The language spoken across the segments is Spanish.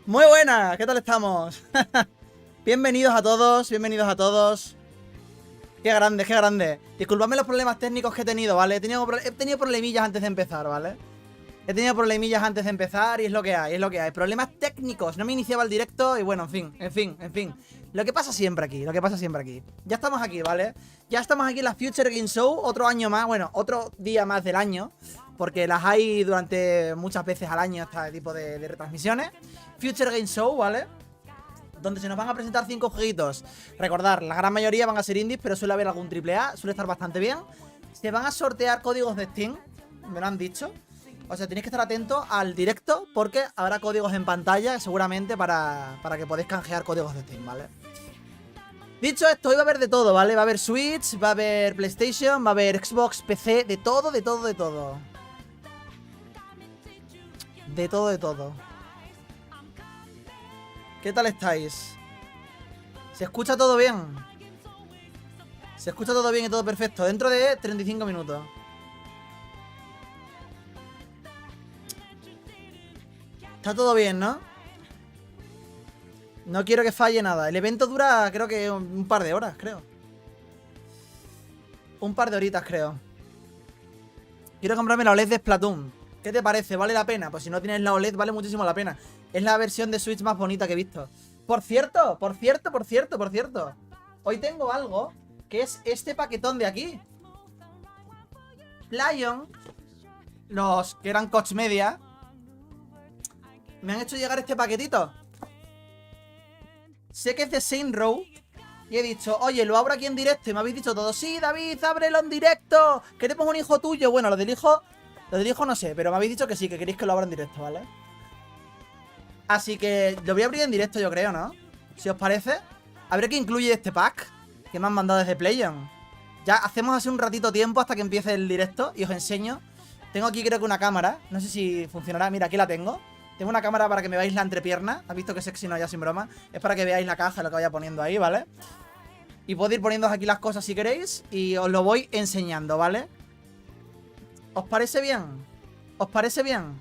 Muy buenas, ¿qué tal estamos? Bienvenidos a todos, bienvenidos a todos. Qué grande, qué grande. Disculpadme los problemas técnicos que he tenido, ¿vale? He tenido problemillas antes de empezar, ¿vale? He tenido problemillas antes de empezar y es lo que hay, es lo que hay. Problemas técnicos, no me iniciaba el directo y bueno, en fin. Lo que pasa siempre aquí, Ya estamos aquí, ¿vale? Ya estamos aquí en la Future Game Show, otro año más, bueno, otro día más del año. Porque las hay durante muchas veces al año este tipo de retransmisiones. Future Game Show, ¿vale? Donde se nos van a presentar 5 jueguitos. Recordar, la gran mayoría van a ser indies, pero suele haber algún AAA, suele estar bastante bien. Se van a sortear códigos de Steam, me lo han dicho. O sea, tenéis que estar atentos al directo porque habrá códigos en pantalla seguramente para que podáis canjear códigos de Steam, ¿vale? Dicho esto, hoy va a haber de todo, ¿vale? Va a haber Switch, va a haber PlayStation, va a haber Xbox, PC, de todo. De todo. ¿Qué tal estáis? ¿Se escucha todo bien? Se escucha todo bien y todo perfecto. Dentro de 35 minutos. Está todo bien, ¿no? No quiero que falle nada. El evento dura, creo que un par de horas, creo. Un par de horitas, creo. Quiero comprarme la OLED de Splatoon. ¿Qué te parece? ¿Vale la pena? Pues si no tienes la OLED, vale muchísimo la pena. Es la versión de Switch más bonita que he visto. Por cierto. Hoy tengo algo que es este paquetón de aquí. Lion, los que eran Coach Media, me han hecho llegar este paquetito. Sé que es de Saint Row. Y he dicho, oye, lo abro aquí en directo. Y me habéis dicho todo, sí, David, ábrelo en directo. Queremos un hijo tuyo. Bueno, lo del hijo no sé, pero me habéis dicho que sí, que queréis que lo abra en directo, ¿vale? Así que lo voy a abrir en directo, yo creo, ¿no? Si os parece. A ver qué incluye este pack que me han mandado desde PlayOn. Ya hacemos así un ratito tiempo hasta que empiece el directo y os enseño. Tengo aquí creo que una cámara. No sé si funcionará. Mira, aquí la tengo. Tengo una cámara para que me veáis la entrepierna. ¿Has visto que sexy no? Ya sin broma. Es para que veáis la caja, lo que vaya poniendo ahí, ¿vale? Y podéis ir poniendo aquí las cosas si queréis. Y os lo voy enseñando, ¿vale? ¿Os parece bien? ¿Os parece bien?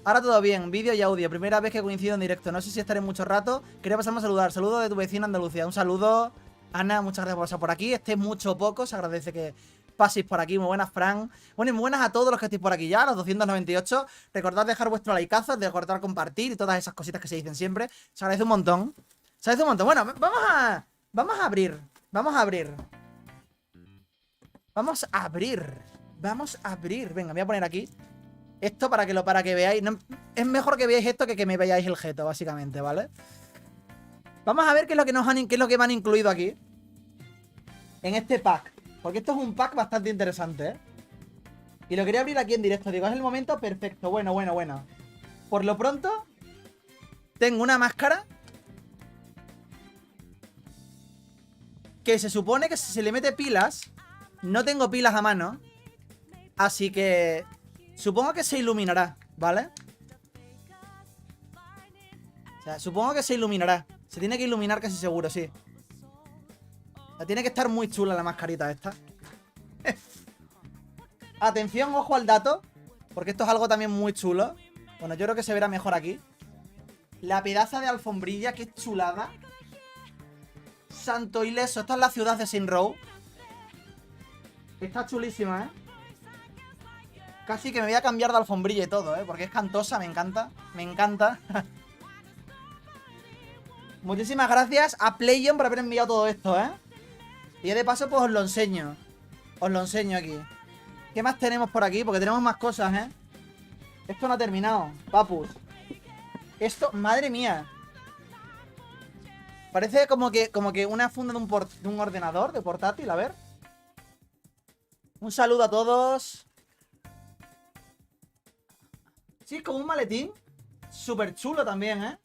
Ahora todo bien, vídeo y audio. Primera vez que coincido en directo. No sé si estaré mucho rato. Quería pasarme a saludar. Saludo de tu vecina Andalucía. Un saludo, Ana. Muchas gracias por pasar por aquí. Estéis mucho o poco. Se agradece que paséis por aquí. Muy buenas, Fran. Bueno, y muy buenas a todos los que estéis por aquí ya. Los 298. Recordad dejar vuestro likeazo, recordad compartir y todas esas cositas que se dicen siempre. Se agradece un montón. Se agradece un montón. Bueno, vamos a abrir. Vamos a abrir. Venga, me voy a poner aquí. Esto para que veáis. No, es mejor que veáis esto que me veáis el jeto, básicamente, ¿vale? Vamos a ver qué es lo que me han incluido aquí en este pack. Porque esto es un pack bastante interesante, ¿eh? Y lo quería abrir aquí en directo. Digo, es el momento perfecto. Bueno. Por lo pronto, tengo una máscara que se supone que si se le mete pilas. No tengo pilas a mano. Así que supongo que se iluminará, ¿vale? O sea, supongo que se iluminará. Se tiene que iluminar casi seguro, sí. O sea, tiene que estar muy chula la mascarita esta. Atención, ojo al dato, porque esto es algo también muy chulo. Bueno, yo creo que se verá mejor aquí. La pedaza de alfombrilla, qué chulada. Santo ileso, esta es la ciudad de Saint Row. Está chulísima, ¿eh? Casi que me voy a cambiar de alfombrilla y todo, porque es cantosa, me encanta. Me encanta. Muchísimas gracias a Playon por haber enviado todo esto, Y de paso, pues os lo enseño. Os lo enseño aquí. ¿Qué más tenemos por aquí? Porque tenemos más cosas, Esto no ha terminado, papus. Esto, madre mía. Parece como que una funda de un ordenador, de portátil, a ver. Un saludo a todos. Sí, es como un maletín. Súper chulo también,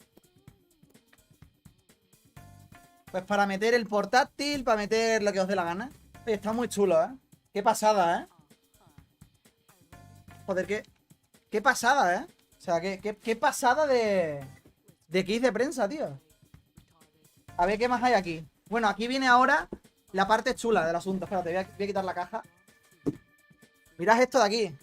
Pues para meter el portátil, para meter lo que os dé la gana. Oye, está muy chulo, Qué pasada, Joder, qué pasada, O sea, qué pasada de kit de prensa, tío. A ver qué más hay aquí. Bueno, aquí viene ahora la parte chula del asunto. Espérate, voy a quitar la caja. Mirad esto de aquí.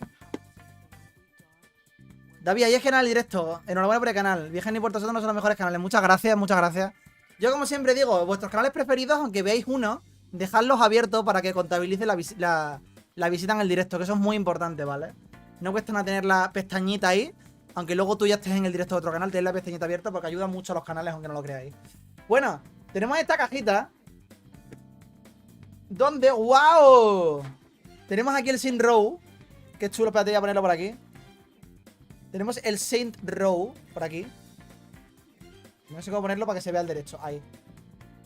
David, ahí es canal directo. Enhorabuena por el canal. Virgen y Puerto Soto no son los mejores canales. Muchas gracias, muchas gracias. Yo, como siempre digo, vuestros canales preferidos, aunque veáis uno, dejadlos abiertos para que contabilice la visita en el directo, que eso es muy importante, ¿vale? No cuesta nada tener la pestañita ahí, aunque luego tú ya estés en el directo de otro canal, tener la pestañita abierta porque ayuda mucho a los canales, aunque no lo creáis. Bueno, tenemos esta cajita. ¿Dónde? ¡Wow! Tenemos aquí el Saint Row. Qué chulo, espérate, voy a ponerlo por aquí. Tenemos el Saint Row por aquí. No sé cómo ponerlo para que se vea al derecho. Ahí.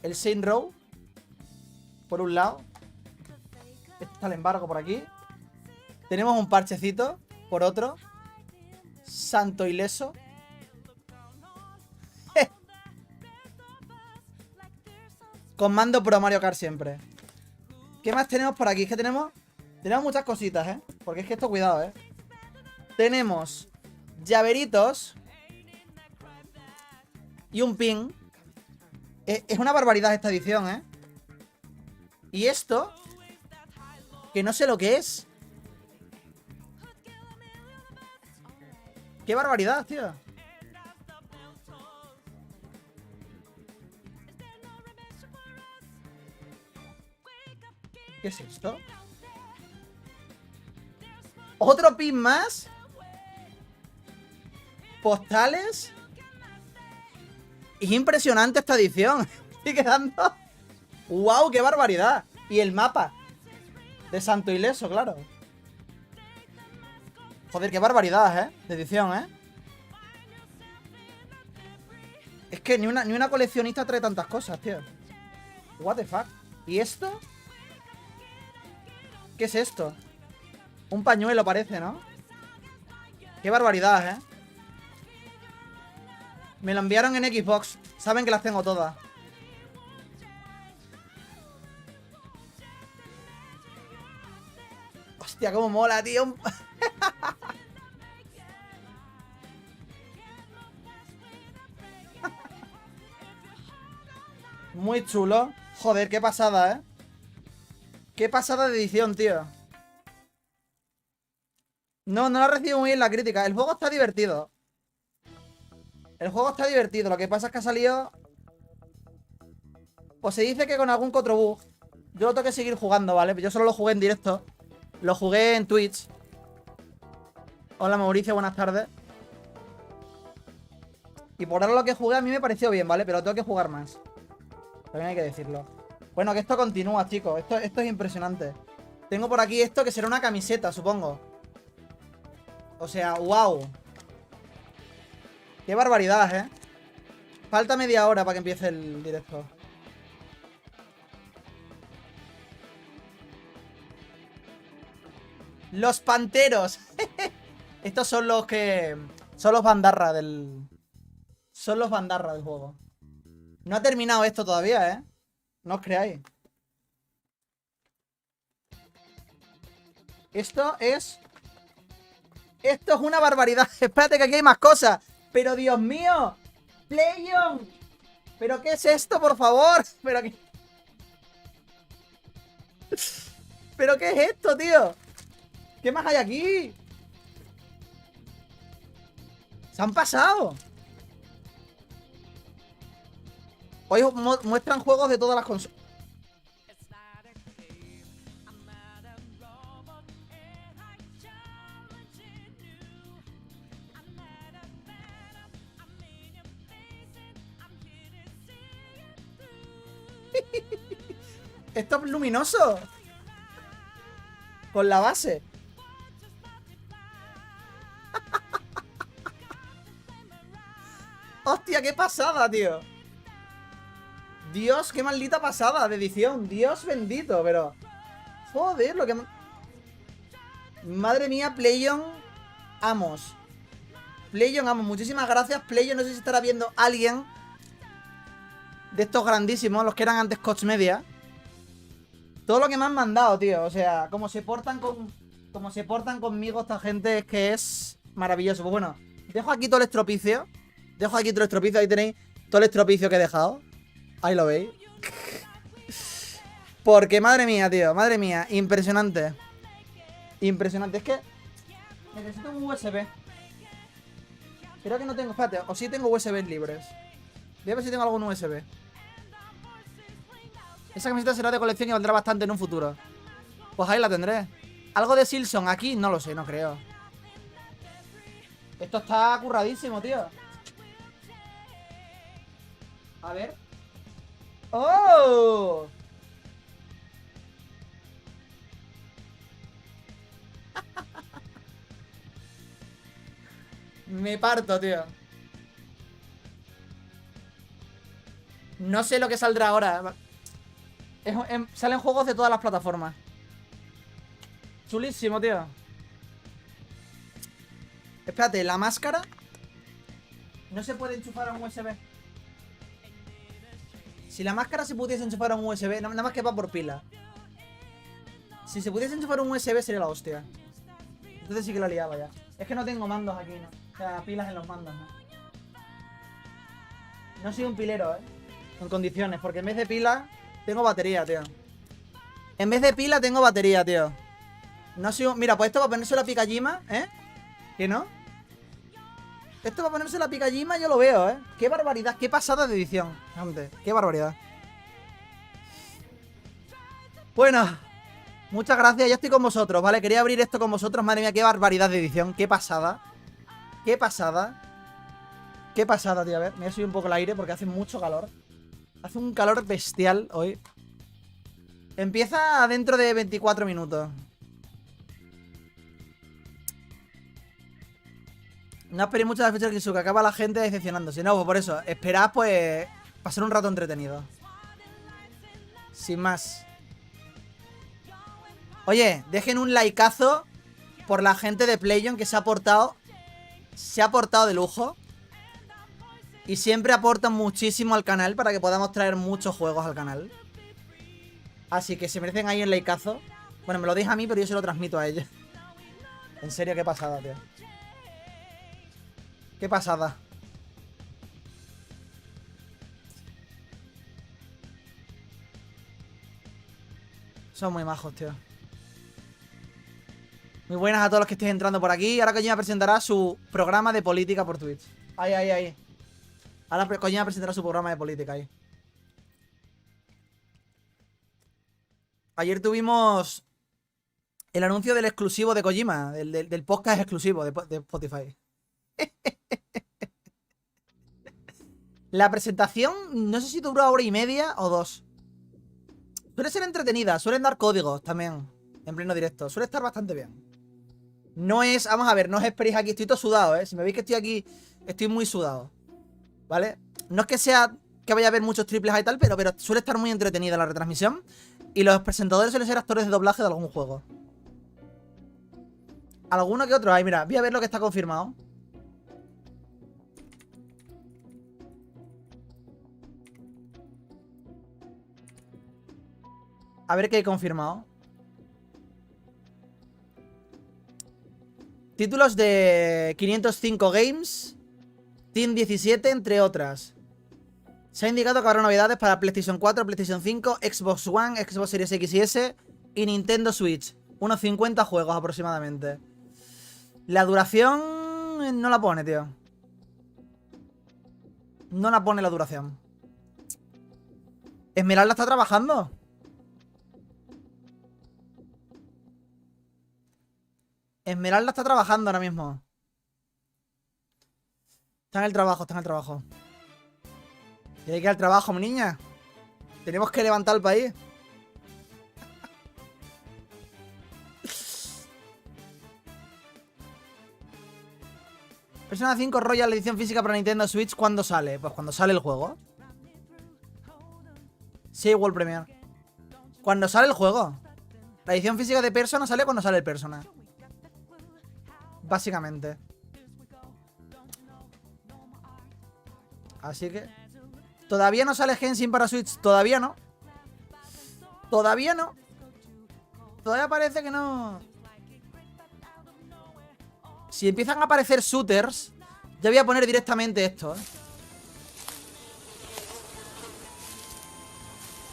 El Saint Row. Por un lado. Este está el embargo por aquí. Tenemos un parchecito. Por otro. Santo Ileso. Con mando pro Mario Kart siempre. ¿Qué más tenemos por aquí? Es que tenemos muchas cositas, Porque es que esto, cuidado, Tenemos llaveritos y un pin. Es una barbaridad esta edición, Y esto, que no sé lo que es. ¡Qué barbaridad, tío! ¿Qué es esto? ¿Otro pin más? Postales. Es impresionante esta edición. Estoy quedando. ¡Wow! ¡Qué barbaridad! Y el mapa de Santo Ileso, claro. Joder, qué barbaridad, de edición, Es que ni una coleccionista trae tantas cosas, tío. What the fuck. ¿Y esto? ¿Qué es esto? Un pañuelo parece, ¿no? Qué barbaridad, Me lo enviaron en Xbox. Saben que las tengo todas. Hostia, cómo mola, tío. Muy chulo. Joder, qué pasada, Qué pasada de edición, tío. No la recibo muy bien la crítica. El juego está divertido. El juego está divertido. Lo que pasa es que ha salido... Pues se dice que con algún que otro bug. Yo lo tengo que seguir jugando, ¿vale? Yo solo lo jugué en directo. Lo jugué en Twitch. Hola Mauricio, buenas tardes. Y por ahora lo que jugué a mí me pareció bien, ¿vale? Pero tengo que jugar más. También hay que decirlo. Bueno, que esto continúa, chicos. Esto es impresionante. Tengo por aquí esto que será una camiseta, supongo. O sea, wow. Qué barbaridad, Falta media hora para que empiece el directo. Los panteros. Estos son los que... Son los bandarra del... Son los bandarra del juego. No ha terminado esto todavía, No os creáis. Esto es una barbaridad. Espérate que aquí hay más cosas. Pero Dios mío. Playon. ¿Pero qué es esto, por favor? ¿Pero qué es esto, tío? ¿Qué más hay aquí? Se han pasado. Hoy muestran juegos de todas las consolas. Esto es luminoso. Con la base. Hostia, qué pasada, tío. Dios, qué maldita pasada de edición. Dios bendito, pero... Joder, lo que... Madre mía, Playon. Amos. Playon, amos. Muchísimas gracias, Playon. No sé si estará viendo alguien de estos grandísimos, los que eran antes Coach Media. Todo lo que me han mandado, tío. O sea, como se portan conmigo esta gente es que es maravilloso. Pues bueno, dejo aquí todo el estropicio. Ahí tenéis todo el estropicio que he dejado. Ahí lo veis. Porque, madre mía, tío. Madre mía, impresionante. Impresionante. Es que necesito un USB. Creo que no tengo, espérate. O sí tengo USB libres. Voy a ver si tengo algún USB. Esa camiseta será de colección y valdrá bastante en un futuro. Pues ahí la tendré. ¿Algo de Silson aquí? No lo sé, no creo. Esto está curradísimo, tío. A ver. ¡Oh! Me parto, tío. No sé lo que saldrá ahora. Salen juegos de todas las plataformas. Chulísimo, tío. Espérate, la máscara no se puede enchufar a un USB. Si la máscara se pudiese enchufar a un USB, nada más que va por pila. Si se pudiese enchufar a un USB sería la hostia. Entonces sí que la liaba ya. Es que no tengo mandos aquí, ¿no? O sea, pilas en los mandos, ¿no? No soy un pilero, en condiciones, porque en vez de pila tengo batería, tío. En vez de pila tengo batería, tío. No soy un... Mira, pues esto va a ponerse la Picajima, ¿eh? ¿Qué no? Esto va a ponerse la Picajima, yo lo veo, ¿eh? Qué barbaridad, qué pasada de edición. Gente, qué barbaridad. Bueno, muchas gracias, ya estoy con vosotros, ¿vale? Quería abrir esto con vosotros, madre mía, qué barbaridad de edición. Qué pasada. Qué pasada. Qué pasada, tío, a ver. Me voy a subir un poco el aire porque hace mucho calor. Hace un calor bestial hoy. Empieza dentro de 24 minutos. No esperéis mucho de la fecha del que acaba la gente decepcionándose. No, pues por eso, esperad pues pasar un rato entretenido. Sin más. Oye, dejen un likeazo por la gente de Playon que se ha portado de lujo. Y siempre aportan muchísimo al canal para que podamos traer muchos juegos al canal. Así que se merecen ahí el likeazo. Bueno, me lo deja a mí, pero yo se lo transmito a ellos. En serio, qué pasada, tío. Qué pasada. Son muy majos, tío. Muy buenas a todos los que estéis entrando por aquí. Ahora Kojima presentará su programa de política por Twitch. Ahí. Ahora Kojima presentará su programa de política ahí. Ayer tuvimos el anuncio del exclusivo de Kojima, del podcast exclusivo de Spotify. La presentación, no sé si duró hora y media o 2. Suele ser entretenida, suelen dar códigos también en pleno directo. Suele estar bastante bien. No es, vamos a ver, no os esperéis aquí, estoy todo sudado, ¿eh? Si me veis que estoy aquí, estoy muy sudado, ¿vale? No es que sea que vaya a haber muchos triples y tal, pero suele estar muy entretenida la retransmisión. Y los presentadores suelen ser actores de doblaje de algún juego. Alguno que otro hay, mira, voy a ver lo que está confirmado. A ver qué hay confirmado. Títulos de 505 Games, Team 17, entre otras. Se ha indicado que habrá novedades para PlayStation 4, PlayStation 5, Xbox One, Xbox Series X y S y Nintendo Switch. Unos 50 juegos aproximadamente. La duración no la pone, tío. No la pone la duración. ¿Esmeralda está trabajando? Esmeralda está trabajando ahora mismo. Está en el trabajo, Dedica al trabajo, mi niña. Tenemos que levantar el país. Persona 5 Royal, la edición física para Nintendo Switch, ¿cuándo sale? Pues cuando sale el juego. Sí, World Premiere. Cuando sale el juego. La edición física de Persona sale cuando sale el Persona. Básicamente. Así que... Todavía no sale Genshin para Switch. Todavía no. Todavía no. Todavía parece que no. Si empiezan a aparecer shooters, ya voy a poner directamente esto, ¿eh?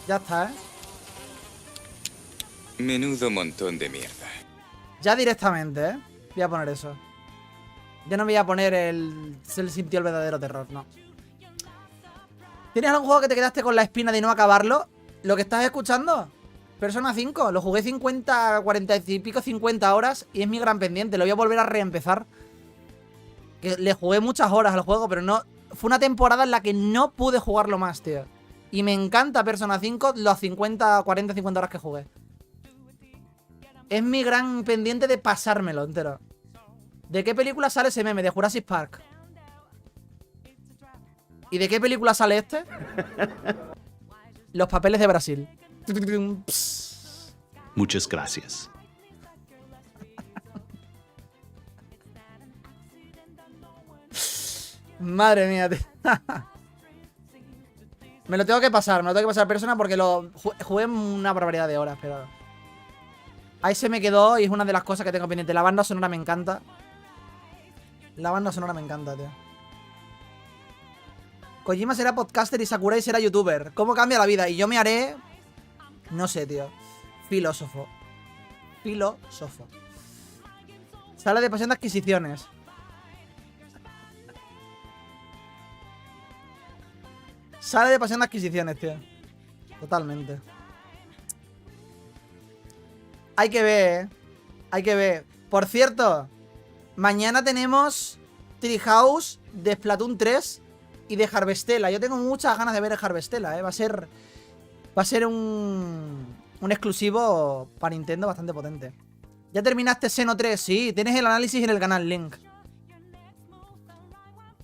Ya está, ¿eh? Menudo montón de mierda. Ya directamente, ¿eh? Voy a poner eso. Ya no me voy a poner el... Se le sintió el verdadero terror, no. ¿Tienes algún juego que te quedaste con la espina de no acabarlo? ¿Lo que estás escuchando? Persona 5, lo jugué 50, 40 y pico, 50 horas y es mi gran pendiente. Lo voy a volver a reempezar. Que le jugué muchas horas al juego, pero no... Fue una temporada en la que no pude jugarlo más, tío. Y me encanta Persona 5 los 50, 40, 50 horas que jugué. Es mi gran pendiente de pasármelo entero. ¿De qué película sale ese meme? De Jurassic Park. ¿Y de qué película sale este? Los papeles de Brasil. Muchas gracias. Madre mía, tío. Me lo tengo que pasar, Persona porque lo jugué una barbaridad de horas, pero... Ahí se me quedó y es una de las cosas que tengo pendiente. La banda sonora me encanta. La banda sonora me encanta, tío. Kojima será podcaster y Sakurai será youtuber. ¿Cómo cambia la vida? Y yo me haré... No sé, tío. Filósofo. Filósofo. Sala de pasión de adquisiciones. Sala de pasión de adquisiciones, tío. Totalmente. Hay que ver, ¿eh? Hay que ver. Por cierto, mañana tenemos Treehouse de Splatoon 3 y de Harvestella. Yo tengo muchas ganas de ver el Harvestella, ¿eh? Va a ser un exclusivo para Nintendo bastante potente. ¿Ya terminaste Xeno 3? Sí, tienes el análisis en el canal, Link.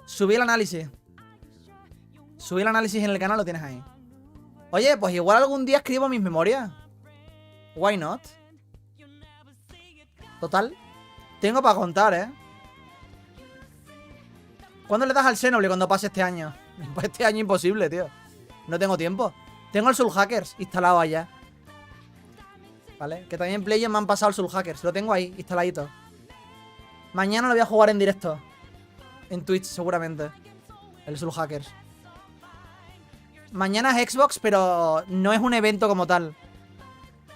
Subí el análisis. Subí el análisis en el canal, lo tienes ahí. Oye, pues igual algún día escribo mis memorias. Why not? Total, tengo para contar, ¿eh? ¿Cuándo le das al Xenoblade cuando pase este año? Pues este año imposible, tío. No tengo tiempo. Tengo el Soul Hackers instalado allá. ¿Vale? Que también en Play me han pasado el Soul Hackers. Lo tengo ahí, instaladito. Mañana lo voy a jugar en directo. En Twitch, seguramente. El Soul Hackers. Mañana es Xbox, pero no es un evento como tal.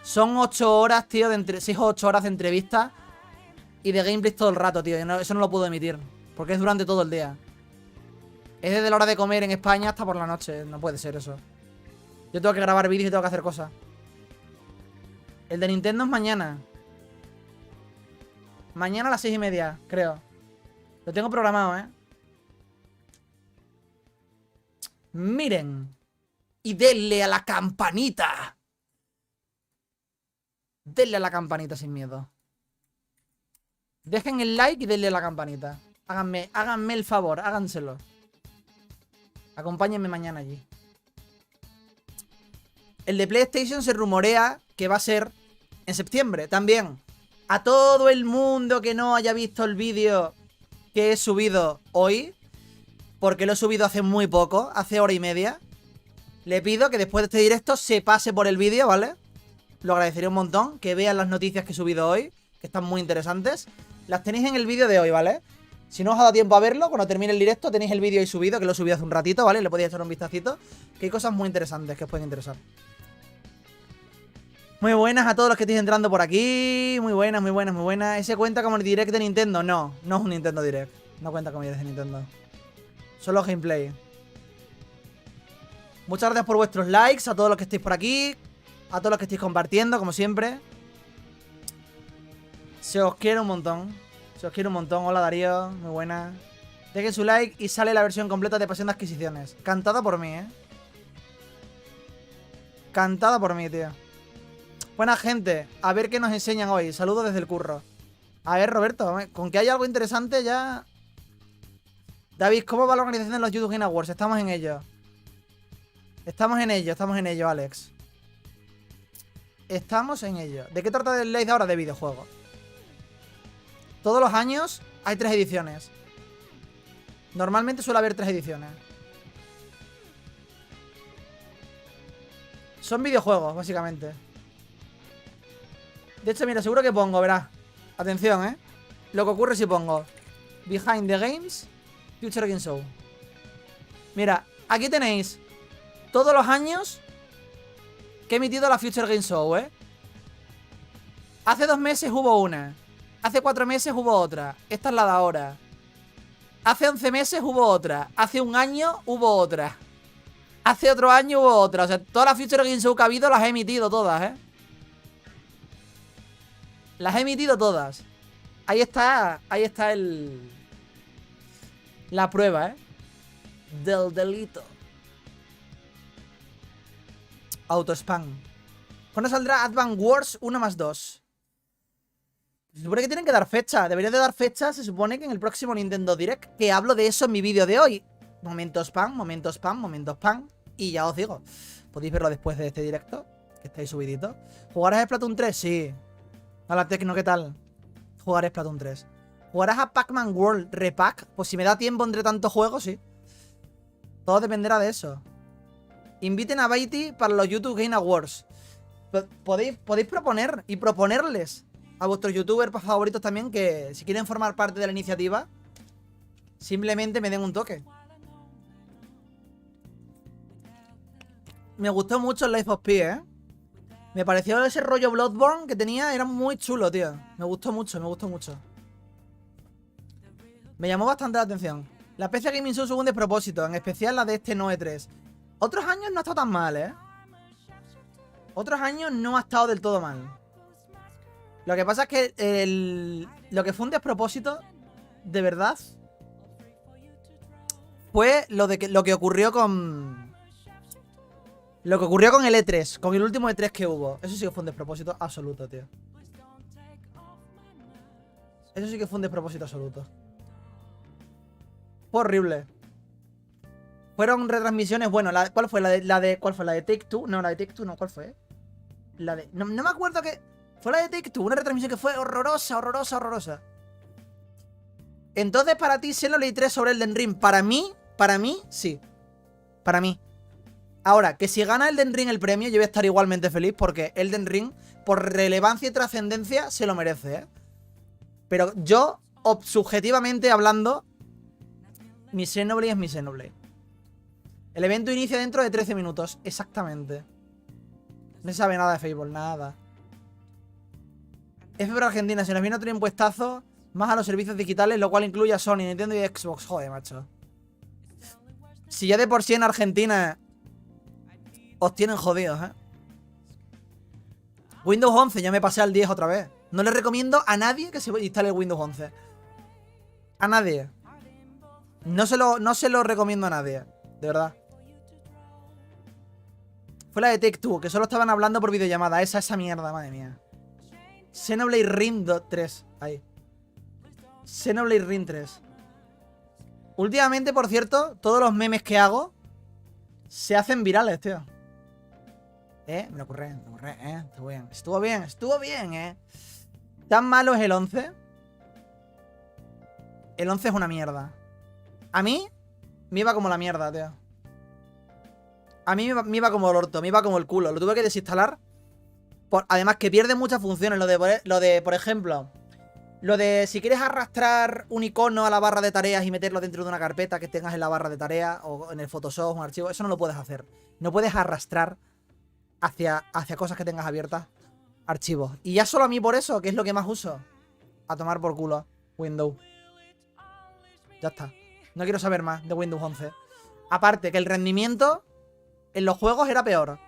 Son 8 horas, tío, de 6 o 8 horas de entrevista y de gameplay todo el rato, tío. Eso no lo puedo emitir, porque es durante todo el día. Es desde la hora de comer en España hasta por la noche. No puede ser eso. Yo tengo que grabar vídeos y tengo que hacer cosas. El de Nintendo es mañana. Mañana a las 6:30, creo. Lo tengo programado, ¿eh? Miren. Y denle a la campanita. Denle a la campanita sin miedo. Dejen el like y denle a la campanita. Háganme el favor, háganselo. Acompáñenme mañana allí. El de PlayStation se rumorea que va a ser en septiembre también. A todo el mundo que no haya visto el vídeo que he subido hoy, porque lo he subido hace muy poco, hace hora y media, le pido que después de este directo se pase por el vídeo, ¿vale? Lo agradecería un montón, que vean las noticias que he subido hoy, que están muy interesantes. Las tenéis en el vídeo de hoy, ¿vale? Si no os ha dado tiempo a verlo, cuando termine el directo tenéis el vídeo ahí subido, que lo he subido hace un ratito, ¿vale? Le podéis echar un vistacito, que hay cosas muy interesantes que os pueden interesar. Muy buenas a todos los que estéis entrando por aquí. Muy buenas, muy buenas, muy buenas. ¿Ese cuenta como el Direct de Nintendo? No, no es un Nintendo Direct. No cuenta como Direct de Nintendo. Solo gameplay. Muchas gracias por vuestros likes, a todos los que estéis por aquí, a todos los que estéis compartiendo, como siempre. Se os quiere un montón. Se os quiere un montón. Hola Darío, muy buena. Dejen su like y sale la versión completa de Pasión de Adquisiciones. Cantada por mí, ¿eh? Cantada por mí, tío. Buena gente. A ver qué nos enseñan hoy. Saludos desde el curro. A ver, Roberto, con que haya algo interesante ya... David, ¿cómo va la organización de los YouTube Game Awards? Estamos en ello. Estamos en ello, Alex. Estamos en ello. ¿De qué trata el Live ahora? De videojuegos. Todos los años hay 3 ediciones. Normalmente suele haber 3 ediciones. Son videojuegos, básicamente. De hecho, mira, seguro que pongo, verás. Atención, lo que ocurre si pongo Behind the Games Future Game Show. Mira, aquí tenéis todos los años que he emitido la Future Game Show, Hace 2 meses hubo una. Hace 4 meses hubo otra. Esta es la de ahora. Hace 11 meses hubo otra. Hace un año hubo otra. Hace otro año hubo otra. O sea, todas las Future Game Show que ha habido las he emitido todas, Las he emitido todas. Ahí está la prueba, del delito. Autospam. ¿Cuándo saldrá Advance Wars 1+2? Se supone que tienen que dar fecha. Deberían de dar fecha, se supone que en el próximo Nintendo Direct. Que hablo de eso en mi vídeo de hoy. Momento spam, momento spam, momento spam. Y ya os digo, podéis verlo después de este directo, que estáis subiditos. ¿Jugarás a Splatoon 3? Sí. Hola, Tecno, ¿qué tal? Jugaré a Splatoon 3. ¿Jugarás a Pac-Man World Repack? Pues si me da tiempo entre tantos juegos, sí. Todo dependerá de eso. Inviten a Baiti para los YouTube Game Awards. Podéis proponer y proponerles a vuestros youtubers favoritos también que si quieren formar parte de la iniciativa, simplemente me den un toque. Me gustó mucho el Life of Pi, Me pareció ese rollo Bloodborne que tenía, era muy chulo, tío. Me gustó mucho, me gustó mucho. Me llamó bastante la atención. La PC Gaming Show hubo un despropósito, en especial la de este Noe 3. Otros años no ha estado tan mal, Otros años no ha estado del todo mal. Lo que pasa es que lo que fue un despropósito, de verdad, fue lo que ocurrió con... Lo que ocurrió con el E3, con el último E3 que hubo. Eso sí que fue un despropósito absoluto, tío. Eso sí que fue un despropósito absoluto. Fue horrible. Fueron retransmisiones, bueno, ¿cuál fue? ¿Cuál fue? ¿La de Take-Two? No, la de Take-Two no, ¿cuál fue? No me acuerdo que... Fue la de Take-Two, una retransmisión que fue horrorosa, horrorosa, horrorosa. Entonces, para ti, Xenoblade 3 sobre Elden Ring, para mí, sí. Para mí. Ahora, que si gana Elden Ring el premio, yo voy a estar igualmente feliz porque Elden Ring, por relevancia y trascendencia, se lo merece, Pero yo, subjetivamente hablando, mi Xenoblade es mi Xenoblade. El evento inicia dentro de 13 minutos, exactamente. No se sabe nada de Fable, nada. F para Argentina, se nos viene otro impuestazo más a los servicios digitales, lo cual incluye a Sony, Nintendo y Xbox. Joder, macho. Si ya de por sí en Argentina os tienen jodidos, Windows 11, ya me pasé al 10 otra vez. No le recomiendo a nadie que se instale Windows 11. A nadie. No se lo recomiendo a nadie. De verdad. Fue la de Take-Two, que solo estaban hablando por videollamada. Esa mierda, madre mía. Xenoblade Ring 3. Ahí. Xenoblade Ring 3. Últimamente, por cierto, todos los memes que hago se hacen virales, tío. Me lo ocurre, Estuvo bien, ¿Tan malo es el 11? El 11 es una mierda. A mí me iba como la mierda, tío. A mí me iba como el orto, me iba como el culo. Lo tuve que desinstalar. Además que pierde muchas funciones. Lo de, por ejemplo, lo de si quieres arrastrar un icono a la barra de tareas y meterlo dentro de una carpeta que tengas en la barra de tareas o en el Photoshop, un archivo, eso no lo puedes hacer. No puedes arrastrar hacia cosas que tengas abiertas archivos. Y ya solo a mí por eso, que es lo que más uso. A tomar por culo Windows. Ya está. No quiero saber más de Windows 11. Aparte que el rendimiento en los juegos era peor.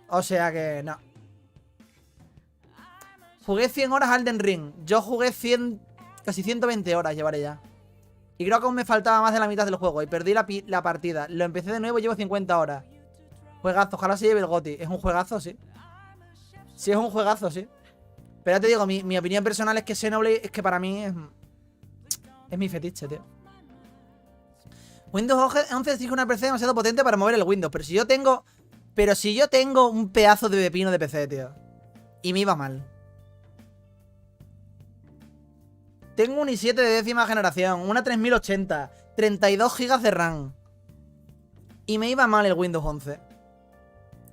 O sea que no. Jugué 100 horas al Elden Ring. Yo jugué 100, casi 120 horas llevaré ya. Y creo que aún me faltaba más de la mitad del juego. Y perdí la partida. Lo empecé de nuevo y llevo 50 horas. Juegazo, ojalá se lleve el GOTY. Es un juegazo, sí. Sí, es un juegazo, sí. Pero ya te digo, mi opinión personal es que Xenoblade es que para mí es mi fetiche, tío. Windows 11 exige una PC demasiado potente para mover el Windows. Pero si yo tengo un pedazo de pepino de PC, tío. Y me iba mal. Tengo un i7 de 10ª generación, una 3080, 32 GB de RAM. Y me iba mal el Windows 11.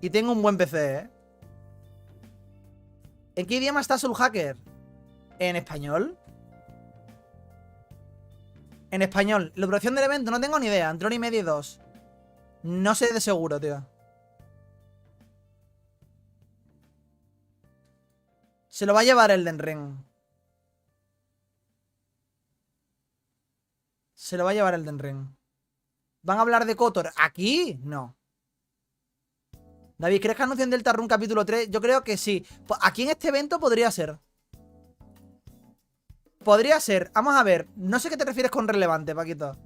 Y tengo un buen PC, ¿eh? ¿En qué idioma está Soul Hacker? ¿En español? En español. La duración del evento no tengo ni idea. Entre 1 y media y 2. No sé de seguro, tío. Se lo va a llevar el Elden Ring. Se lo va a llevar el Elden Ring. ¿Van a hablar de KOTOR? ¿Aquí? No. David, ¿crees que anuncien Deltarune capítulo 3? Yo creo que sí. Aquí en este evento podría ser. Podría ser. Vamos a ver. No sé qué te refieres con relevante, Paquito.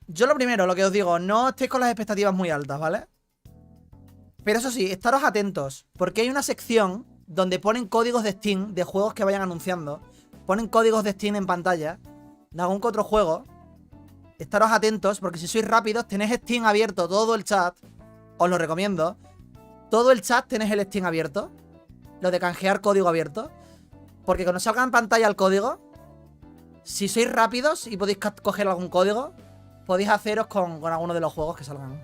Yo lo primero, lo que os digo, no estéis con las expectativas muy altas, ¿vale? Pero eso sí, estaros atentos. Porque hay una sección donde ponen códigos de Steam de juegos que vayan anunciando. Ponen códigos de Steam en pantalla de algún que otro juego. Estaros atentos, porque si sois rápidos, tenéis Steam abierto todo el chat. Os lo recomiendo. Todo el chat tenéis el Steam abierto. Lo de canjear código abierto. Porque cuando salga en pantalla el código, si sois rápidos y podéis coger algún código, podéis haceros con alguno de los juegos que salgan.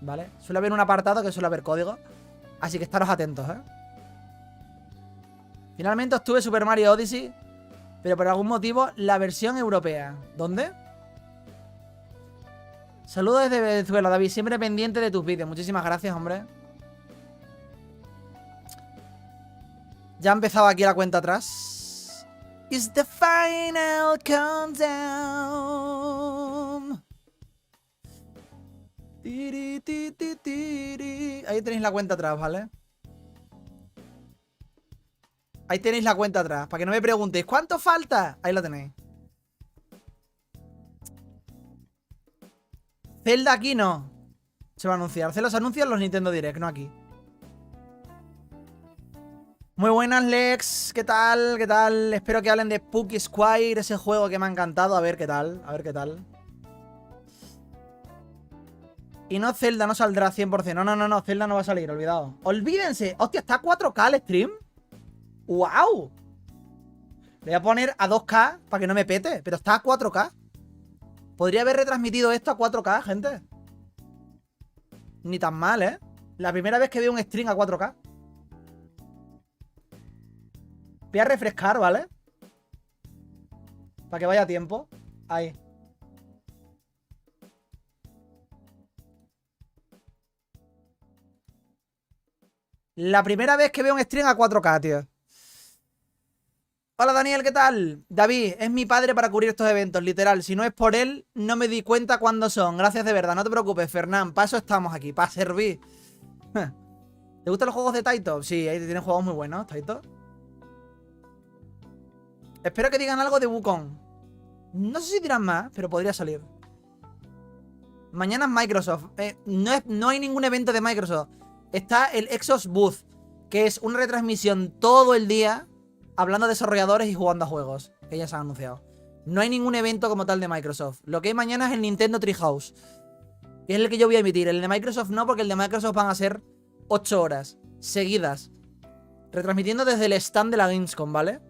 ¿Vale? Suele haber un apartado que suele haber código. Así que estaros atentos, ¿eh? Finalmente obtuve Super Mario Odyssey, pero por algún motivo la versión europea. ¿Dónde? Saludos desde Venezuela, David. Siempre pendiente de tus vídeos. Muchísimas gracias, hombre. Ya ha empezado aquí la cuenta atrás. It's the final countdown. Tiri, ti, ti, tiri. Ahí tenéis la cuenta atrás, ¿vale? Ahí tenéis la cuenta atrás. Para que no me preguntéis, ¿cuánto falta? Ahí la tenéis. Zelda aquí no. Se va a anunciar. Zelda se anuncia en los Nintendo Direct, no aquí. Muy buenas, Lex. ¿Qué tal? ¿Qué tal? Espero que hablen de Spooky Squire, ese juego que me ha encantado. A ver qué tal. A ver qué tal. Y no, Zelda no saldrá 100%. No, no, no, no. Zelda no va a salir, olvidado. Olvídense. Hostia, ¿está a 4K el stream? ¡Wow! Le voy a poner a 2K para que no me pete. Pero está a 4K. Podría haber retransmitido esto a 4K, gente. Ni tan mal, ¿eh? La primera vez que veo un stream a 4K. Voy a refrescar, ¿vale? Para que vaya a tiempo. Ahí. La primera vez que veo un stream a 4K, tío. Hola Daniel, ¿qué tal? David, es mi padre para cubrir estos eventos, literal. Si no es por él, no me di cuenta cuándo son. Gracias de verdad, no te preocupes, Fernán. Para eso estamos aquí, para servir. ¿Te gustan los juegos de Taito? Sí, ahí tienen juegos muy buenos, Taito. Espero que digan algo de Wukong. No sé si dirán más, pero podría salir. Mañana es Microsoft. No hay ningún evento de Microsoft. Está el Exos Booth, que es una retransmisión todo el día hablando de desarrolladores y jugando a juegos, que ya se han anunciado. No hay ningún evento como tal de Microsoft. Lo que hay mañana es el Nintendo Treehouse, que es el que yo voy a emitir. El de Microsoft no, porque el de Microsoft van a ser 8 horas seguidas, retransmitiendo desde el stand de la Gamescom, ¿vale?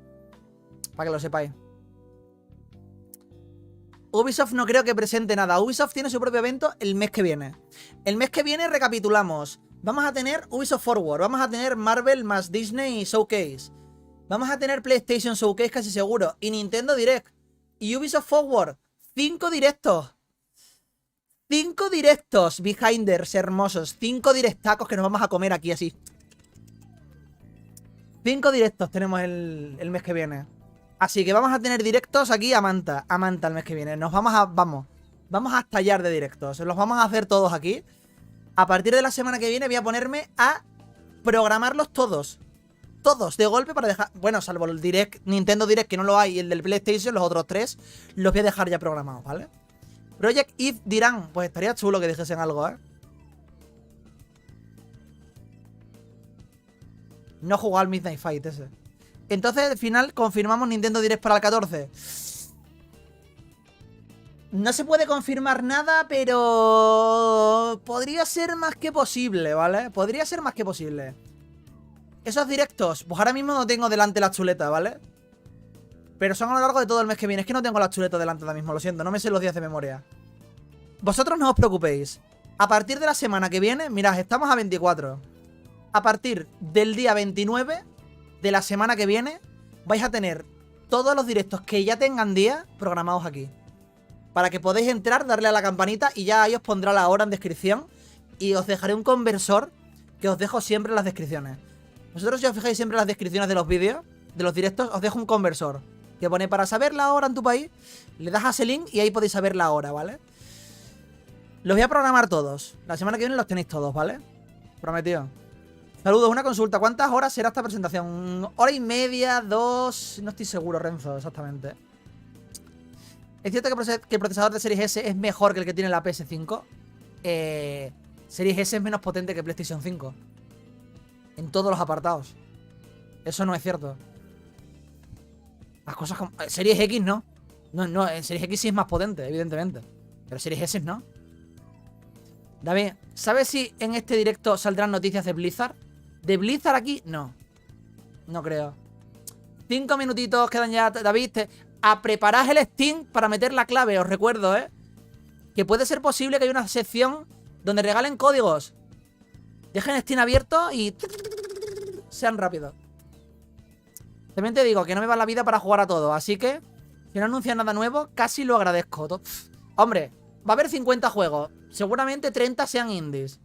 Para que lo sepáis. Ubisoft no creo que presente nada. Ubisoft tiene su propio evento el mes que viene. El mes que viene recapitulamos. Vamos a tener Ubisoft Forward, vamos a tener Marvel más Disney Showcase, vamos a tener PlayStation Showcase casi seguro, y Nintendo Direct, y Ubisoft Forward. 5 directos. 5 directos, behinders hermosos. 5 directacos que nos vamos a comer aquí así. 5 directos tenemos el mes que viene. Así que vamos a tener directos aquí a Manta el mes que viene. Nos vamos a estallar de directos. Los vamos a hacer todos aquí. A partir de la semana que viene voy a ponerme a programarlos todos. Todos de golpe para dejar... Bueno, salvo el Direct, Nintendo Direct, que no lo hay, y el del PlayStation, los otros 3 los voy a dejar ya programados, ¿vale? Project Eve dirán, pues estaría chulo que dijesen algo, ¿eh? No he jugado al Midnight Fight ese. Entonces, al final, confirmamos Nintendo Direct para el 14. No se puede confirmar nada, pero... podría ser más que posible, ¿vale? Podría ser más que posible. Esos directos, pues ahora mismo no tengo delante la chuleta, ¿vale? Pero son a lo largo de todo el mes que viene. Es que no tengo la chuleta delante ahora mismo, lo siento. No me sé los días de memoria. Vosotros no os preocupéis. A partir de la semana que viene, mirad, estamos a 24. A partir del día 29 de la semana que viene, vais a tener todos los directos que ya tengan día programados aquí. Para que podáis entrar, darle a la campanita y ya ahí os pondrá la hora en descripción. Y os dejaré un conversor que os dejo siempre en las descripciones. Vosotros si os fijáis siempre en las descripciones de los vídeos, de los directos, os dejo un conversor que pone para saber la hora en tu país. Le das a ese link y ahí podéis saber la hora, ¿vale? Los voy a programar todos. La semana que viene los tenéis todos, ¿vale? Prometido. Saludos, una consulta. ¿Cuántas horas será esta presentación? ¿Hora y media? ¿2? No estoy seguro, Renzo, exactamente. ¿Es cierto que el procesador de Series S es mejor que el que tiene la PS5? Series S es menos potente que PlayStation 5. En todos los apartados. Eso no es cierto. Las cosas como... Series X no. No, Series X sí es más potente, evidentemente. Pero Series S no. David, ¿sabes si en este directo saldrán noticias de Blizzard? ¿De Blizzard aquí? No. No creo. 5 minutitos quedan ya, David. A preparar el Steam para meter la clave, os recuerdo, que puede ser posible que haya una sección donde regalen códigos. Dejen Steam abierto y... sean rápidos. También te digo que no me va la vida para jugar a todo, así que... si no anuncian nada nuevo, casi lo agradezco. Hombre, va a haber 50 juegos. Seguramente 30 sean indies.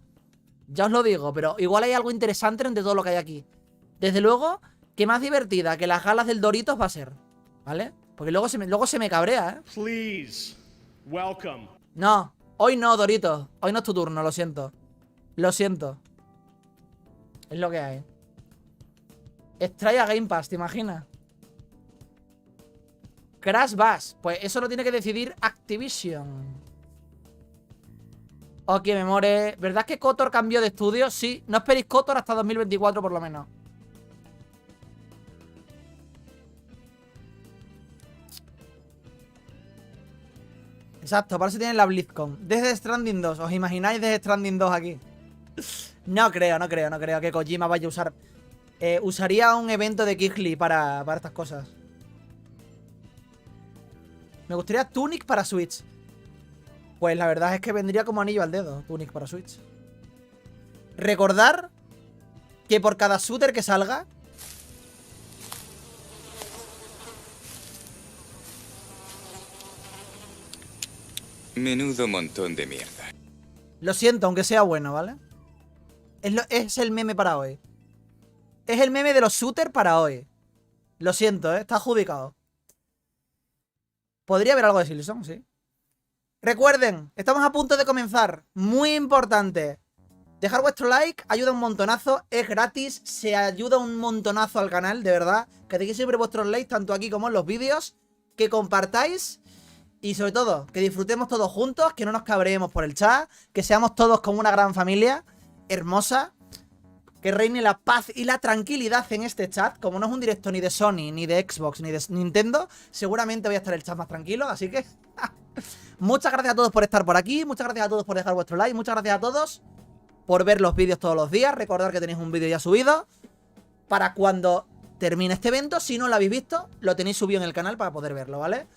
Ya os lo digo, pero igual hay algo interesante entre todo lo que hay aquí. Desde luego, que más divertida que las galas del Doritos va a ser, ¿vale? Porque luego se me cabrea, Please, welcome. No, hoy no, Doritos. Hoy no es tu turno, lo siento. Lo siento. Es lo que hay. Extrae a Game Pass, ¿te imaginas? Crash Bash. Pues eso lo tiene que decidir Activision. Ok, memore. ¿Verdad que KOTOR cambió de estudio? Sí, no esperéis KOTOR hasta 2024 por lo menos. Exacto, para eso tienen la BlizzCon. Desde Stranding 2, ¿os imagináis Desde Stranding 2 aquí? No creo que Kojima vaya a usar... usaría un evento de Kickly para estas cosas. Me gustaría Tunic para Switch. Pues la verdad es que vendría como anillo al dedo, Tunic para Switch. Recordar que por cada shooter que salga... Menudo montón de mierda. Lo siento, aunque sea bueno, ¿vale? Es el meme para hoy. Es el meme de los shooters para hoy. Lo siento, está adjudicado. Podría haber algo de Silson, sí. Recuerden, estamos a punto de comenzar. Muy importante. Dejar vuestro like, ayuda un montonazo. Es gratis, se ayuda un montonazo al canal, de verdad. Que dejéis siempre vuestros likes, tanto aquí como en los vídeos. Que compartáis. Y sobre todo, que disfrutemos todos juntos. Que no nos cabreemos por el chat. Que seamos todos como una gran familia hermosa. Que reine la paz y la tranquilidad en este chat. Como no es un directo ni de Sony, ni de Xbox, ni de Nintendo, seguramente voy a estar el chat más tranquilo, así que... muchas gracias a todos por estar por aquí. Muchas gracias a todos por dejar vuestro like. Muchas gracias a todos por ver los vídeos todos los días. Recordad que tenéis un vídeo ya subido para cuando termine este evento. Si no lo habéis visto, lo tenéis subido en el canal para poder verlo, ¿vale?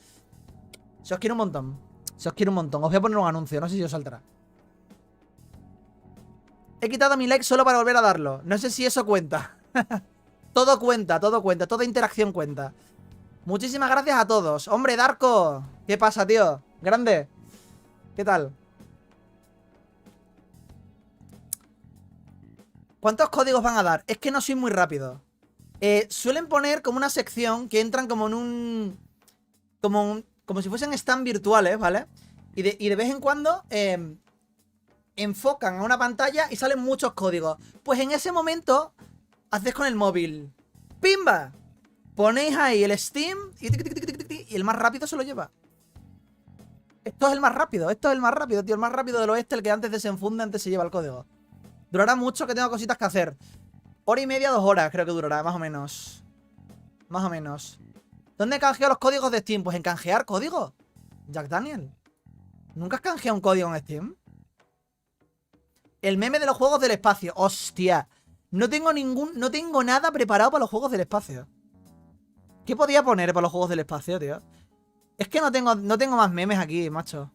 Se os quiere un montón. Se os quiere un montón. Os voy a poner un anuncio, no sé si os saltará. He quitado mi like solo para volver a darlo. No sé si eso cuenta. Todo cuenta, todo cuenta. Toda interacción cuenta. Muchísimas gracias a todos. Hombre, Darko. ¿Qué pasa, tío? Grande. ¿Qué tal? ¿Cuántos códigos van a dar? Es que no soy muy rápido. Suelen poner como una sección que entran como en un... Como si fuesen stand virtuales, ¿vale? Y de vez en cuando... enfocan a una pantalla y salen muchos códigos. Pues en ese momento hacéis con el móvil ¡pimba! Ponéis ahí el Steam y el más rápido se lo lleva. Esto es el más rápido, tío. El más rápido del oeste, el que antes desenfunde, antes se lleva el código. Durará mucho, que tengo cositas que hacer. Hora y media, 2 horas creo que durará, más o menos. Más o menos. ¿Dónde canjeo los códigos de Steam? Pues en canjear códigos. Jack Daniel. ¿Nunca has canjeado un código en Steam? El meme de los juegos del espacio. Hostia. No tengo nada preparado para los juegos del espacio. ¿Qué podía poner para los juegos del espacio, tío? Es que no tengo más memes aquí, macho.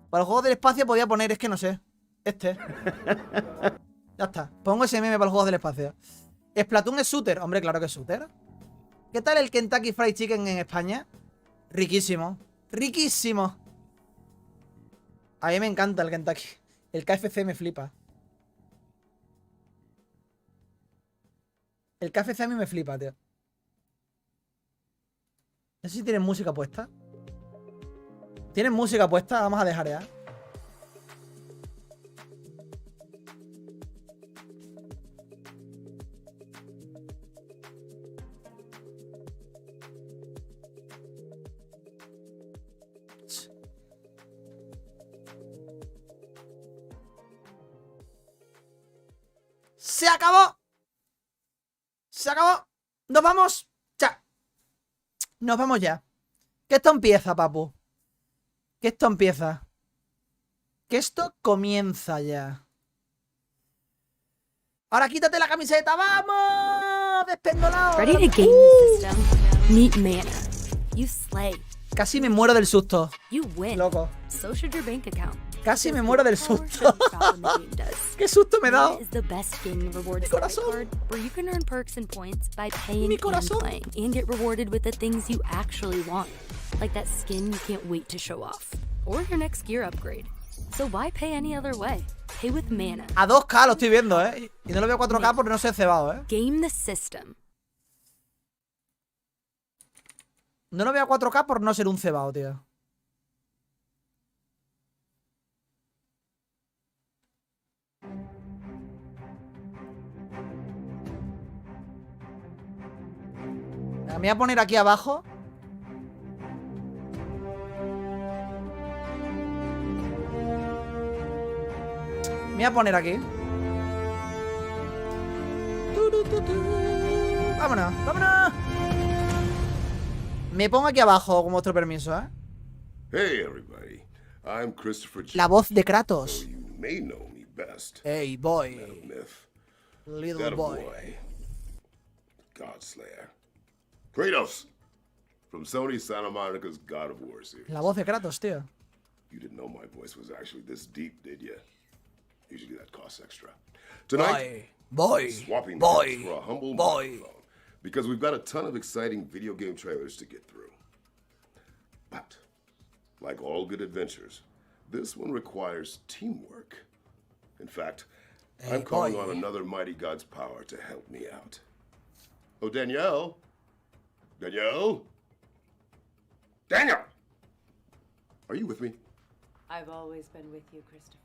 Para los juegos del espacio podía poner, es que no sé. Este. Ya está. Pongo ese meme para los juegos del espacio. ¿Splatoon es shooter? Hombre, claro que es shooter. ¿Qué tal el Kentucky Fried Chicken en España? Riquísimo. Riquísimo. A mí me encanta el Kentucky. El KFC me flipa. El KFC a mí me flipa, tío. No sé si tienen música puesta. ¿Tienen música puesta? Vamos a dejar ya. ¡Se acabó! ¡Se acabó! ¡Nos vamos! ¡Ya! Nos vamos ya. Que esto empieza, papu. Que esto empieza. Que esto comienza ya. Ahora quítate la camiseta. ¡Vamos! ¡Despendolado! Ready to game the system? Meet Mana. You slay. Casi me muero del susto. You win. Loco. So should your bank account. Casi me muero del susto. susto. ¡Qué susto me he dado! Is the best gaming rewards corazón. card where you can earn perks and points by paying Mi and corazón. playing and get rewarded with the things you actually want, like that skin you can't wait to show off or your next gear upgrade. So why pay any other way? Pay with Mana. A 2K lo estoy viendo, ¿eh? Y no lo veo a 4K porque no se ha cebado, ¿eh? Game the system. No lo veo a 4K por no ser un cebado, tío. Me voy a poner aquí abajo. Me voy a poner aquí. Vámonos, vámonos. Me pongo aquí abajo con vuestro permiso, ¿eh? Hey everybody, I'm Christopher La voz de Kratos. So you may know me best. Hey, That boy. of myth. Little That of boy. Godslayer. Kratos! From Sony Santa Monica's God of War series. La voz de Kratos, tío. You didn't know my voice was actually this deep, did you? Usually that costs extra. Tonight, Boy. swapping Boy. names for a humble Boy. microphone. Because we've got a ton of exciting video game trailers to get through. But, like all good adventures, this one requires teamwork. In fact, I'm calling boy. on another mighty god's power to help me out. Oh, Danielle? Danielle? Daniel! Are you with me? I've always been with you, Christopher.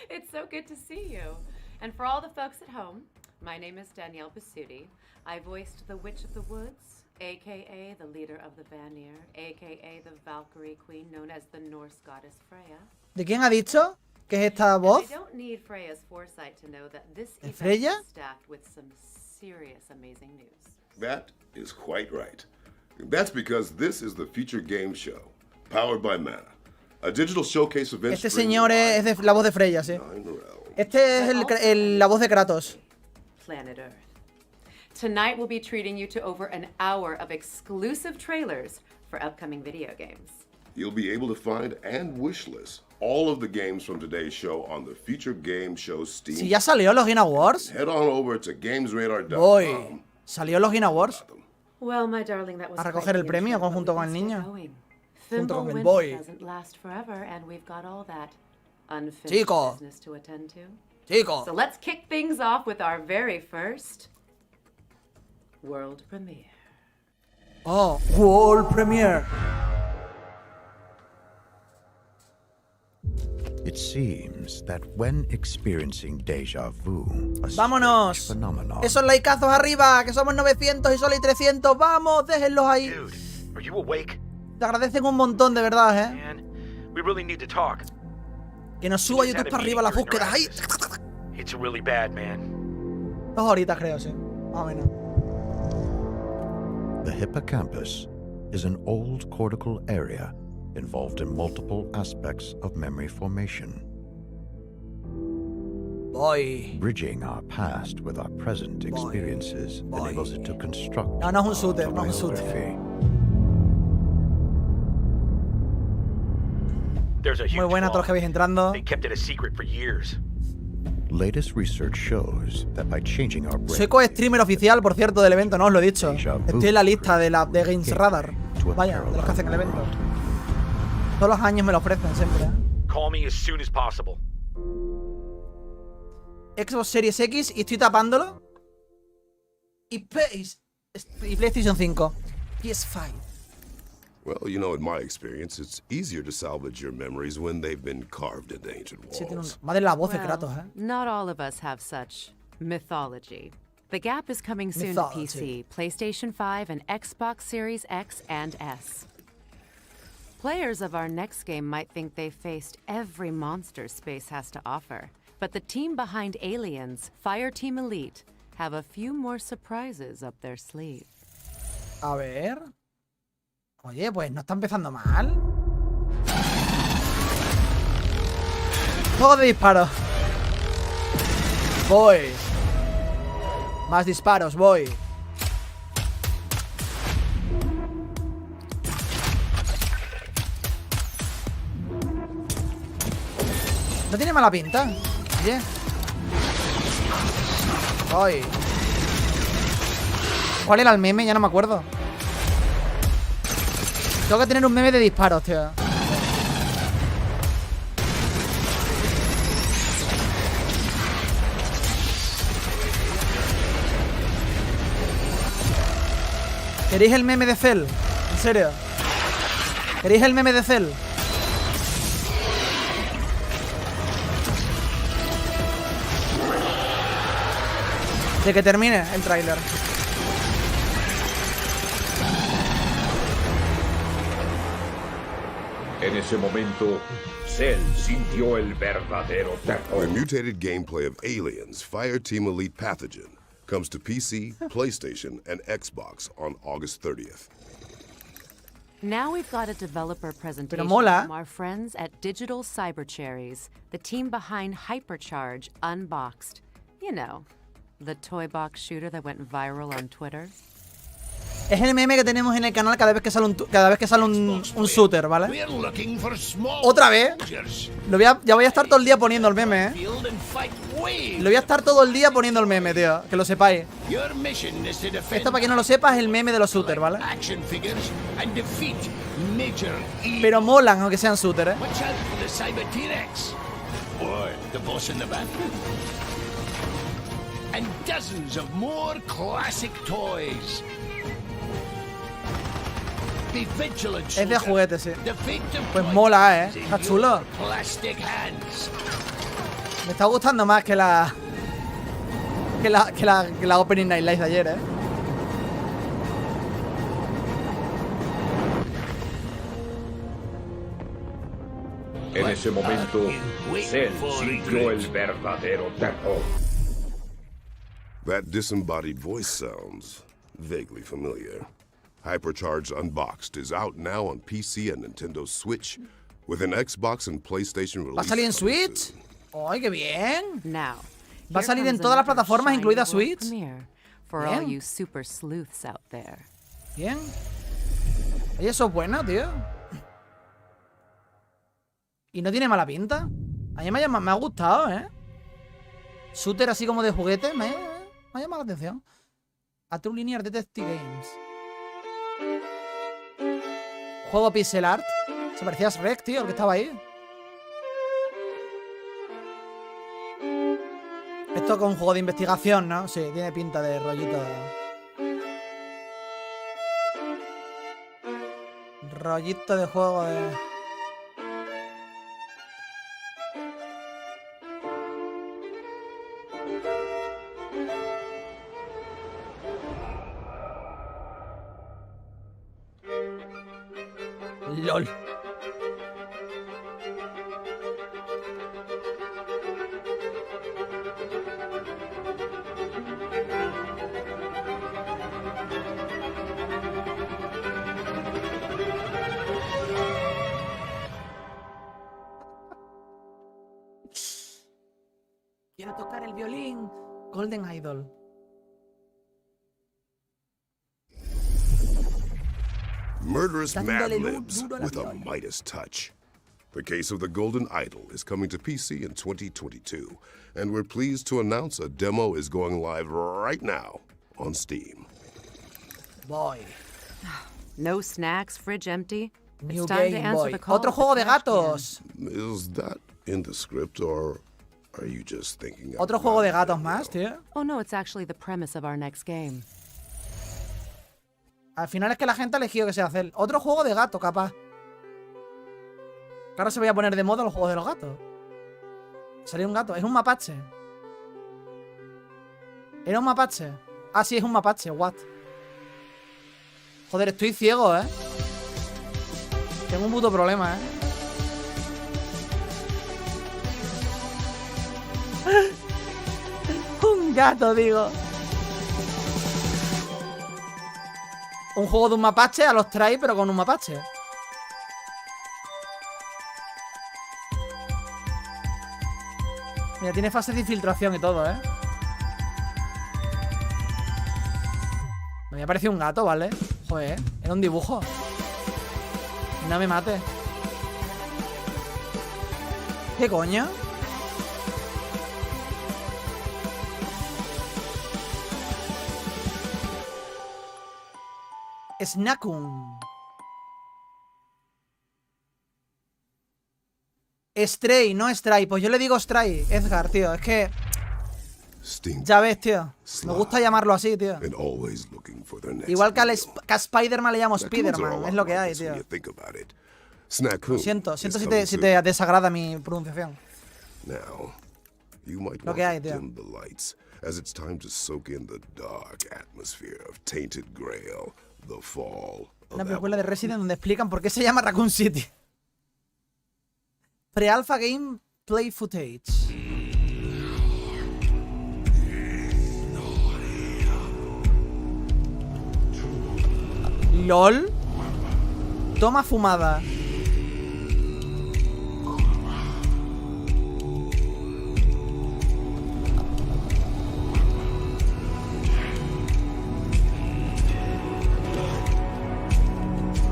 It's so good to see you. And for all the folks at home, my name is Danielle Basutti. I voiced the Witch of the Woods, aka the leader of the Vanir, aka the Valkyrie Queen known as the Norse goddess Freya. ¿De quién ha dicho que es esta And voz? I don't need Freya's foresight to know that this ¿De event Freya? is stacked with some serious, amazing news. That is quite right. That's because this is the Future Game Show, powered by Mana. A digital showcase event. Este señor es de la voz de Freya, sí. 9 realms. Este es la voz de Kratos. Planet Earth. Tonight we'll be treating you to over an hour of exclusive trailers for upcoming video games. You'll be able to find and wishlist all of the games from today's show on the Future Game Show Steam. Si ya salió los Game Awards. Head on over to GamesRadar.com. Voy. Salió los Game Awards. Well, my darling, that was A quite recoger el the premio intro, junto but con el we can niño. still going. Junto con el Thimble boy. winter doesn't last forever, and we've got all that unfinished Chico. business to attend to. Chico. So let's kick things off with our very first world premiere. Oh, World Premiere. It seems that when experiencing déjà vu, a Vámonos. strange phenomenon Esos likeazos arriba, que somos 900 y solo hay 300. Vamos, déjenlos ahí. Dude, are you awake? Te agradecen un montón, de verdad, ¿eh? Man, we really need to talk. Que nos suba We just YouTube had a para arriba las meeting búsquedas ahí. during It's really bad, man. 2 horitas creo, sí. Más o menos. The hippocampus is an old cortical area involved in multiple aspects of memory formation. Voy. Bridging our past with our present experiences enables it to construct No, no es un shooter, our no es un shooter. autobiography. There's a huge Muy buena a todos los que vault. vais entrando. They kept it a secret for years. Latest research shows that by changing our brain Soy co-streamer oficial, por cierto, del evento, no os lo he dicho. Estoy en la lista de Games Radar. Vaya, de los que hacen el evento. Todos los años me lo ofrecen siempre, ¿eh? Call me as soon as possible. Xbox Series X y estoy tapándolo. Y PlayStation 5. PS5. Well, you know, in my experience, it's easier to salvage your memories when they've been carved into ancient Sí, tiene un... walls. Madre la voz de Well, Kratos, ¿eh? not all of us have such mythology. The Gap is coming soon Mythology. to PC, PlayStation 5, and Xbox Series X and S. Players of our next game might think they've faced every monster space has to offer, but the team behind Aliens, Fireteam Elite, have a few more surprises up their sleeve. A ver. Oye, pues no está empezando mal. Juego de disparos. Voy. Más disparos, voy. No tiene mala pinta. Oye. Voy. ¿Cuál era el meme? Ya no me acuerdo. Tengo que tener un meme de disparos, tío. ¿Queréis el meme de Cell? ¿En serio? ¿Queréis el meme de Cell? De que termine el tráiler. En ese momento, Cell sintió el verdadero terror. The mutated gameplay of Aliens, Fireteam Elite Pathogen, comes to PC, PlayStation, and Xbox on August 30th. Now we've got a developer presentation mola. from our friends at Digital Cyber Cherries, the team behind Hypercharge Unboxed. You know, the toy box shooter that went viral on Twitter. Es el meme que tenemos en el canal cada vez que sale un shooter, ¿vale? Otra vez. Ya voy a estar todo el día poniendo el meme, ¿eh? Lo voy a estar todo el día poniendo el meme, tío. Que lo sepáis. Esto, para quien no lo sepa, es el meme de los shooters, ¿vale? Pero molan, aunque sean shooters, ¿eh? And dozens of more classic toys. Be vigilant, Es de juguete, sí. Defeat the Pues mola, ¿eh? Está chulo. plastic hands. Me está gustando más que la... Que la Opening Night Live de ayer, ¿eh? En ese momento, Cell sintió el verdadero terror. That disembodied voice sounds vaguely familiar. Hypercharged Unboxed is out now on PC and Nintendo Switch, with an Xbox and PlayStation release. ¿Va a salir en coming Switch? soon. ¡Ay, qué bien! Now, Va a here salir en comes todas las another plataformas, shiny incluida world Switch. premiere for all Bien. you super sleuths out there. Bien. Oye, eso es bueno, tío. Y no tiene mala pinta. A mí me ha gustado, ¿eh? Shooter así como de juguete, me ha llamado la atención. A True Linear Detective Games. Juego pixel art. Se parecía a Shrek, tío, el que estaba ahí. Esto con un juego de investigación, ¿no? Sí, tiene pinta de rollito. Rollito de juego de... LOL. Quiero tocar el violín. Golden Idol. Murderous Mad Dándole Libs duro al with a avión. Midas touch. The Case of the Golden Idol is coming to PC in 2022, and we're pleased to announce a demo is going live right now on Steam. Boy. No snacks, fridge empty. New It's time to Game answer Boy. the call Otro of the juego de trash can. gatos. Is that in the script, or are you just thinking? Otro out juego de loud, gatos Danielle? más, tío. Oh no, it's actually the premise of our next game. Al final es que la gente ha elegido que sea hacer. Otro juego de gato, capaz. Ahora se voy a poner de moda los juegos de los gatos. Salió un gato. Es un mapache. ¿Era un mapache? Ah, sí, es un mapache. What? Joder, estoy ciego, ¿eh? Tengo un puto problema, ¿eh? Un gato, digo. Un juego de un mapache a los trae, pero con un mapache. Mira, tiene fases de infiltración y todo, ¿eh? Me había parecido un gato, ¿vale? Joder, era un dibujo. No me mate. ¿Qué coño? Snackun. Stray, no Stray. Pues yo le digo Stray, Edgar, tío. Es que... Stink. Ya ves, tío. Me gusta llamarlo así, tío. And always looking for their next Igual que, meal. que a Spider-Man le llamo Raccoons are a Spider-Man. lot Es lo que hay, like us when tío. you think about it. Snackun Siento is si coming te soon. desagrada mi pronunciación. Now, you might Lo want que hay, to tío. dim the lights, as it's time to soak in the dark atmosphere of Tainted Grail, the fall of Una película de Resident donde explican por qué se llama Raccoon City. Pre-alpha gameplay footage. LOL. Toma fumada.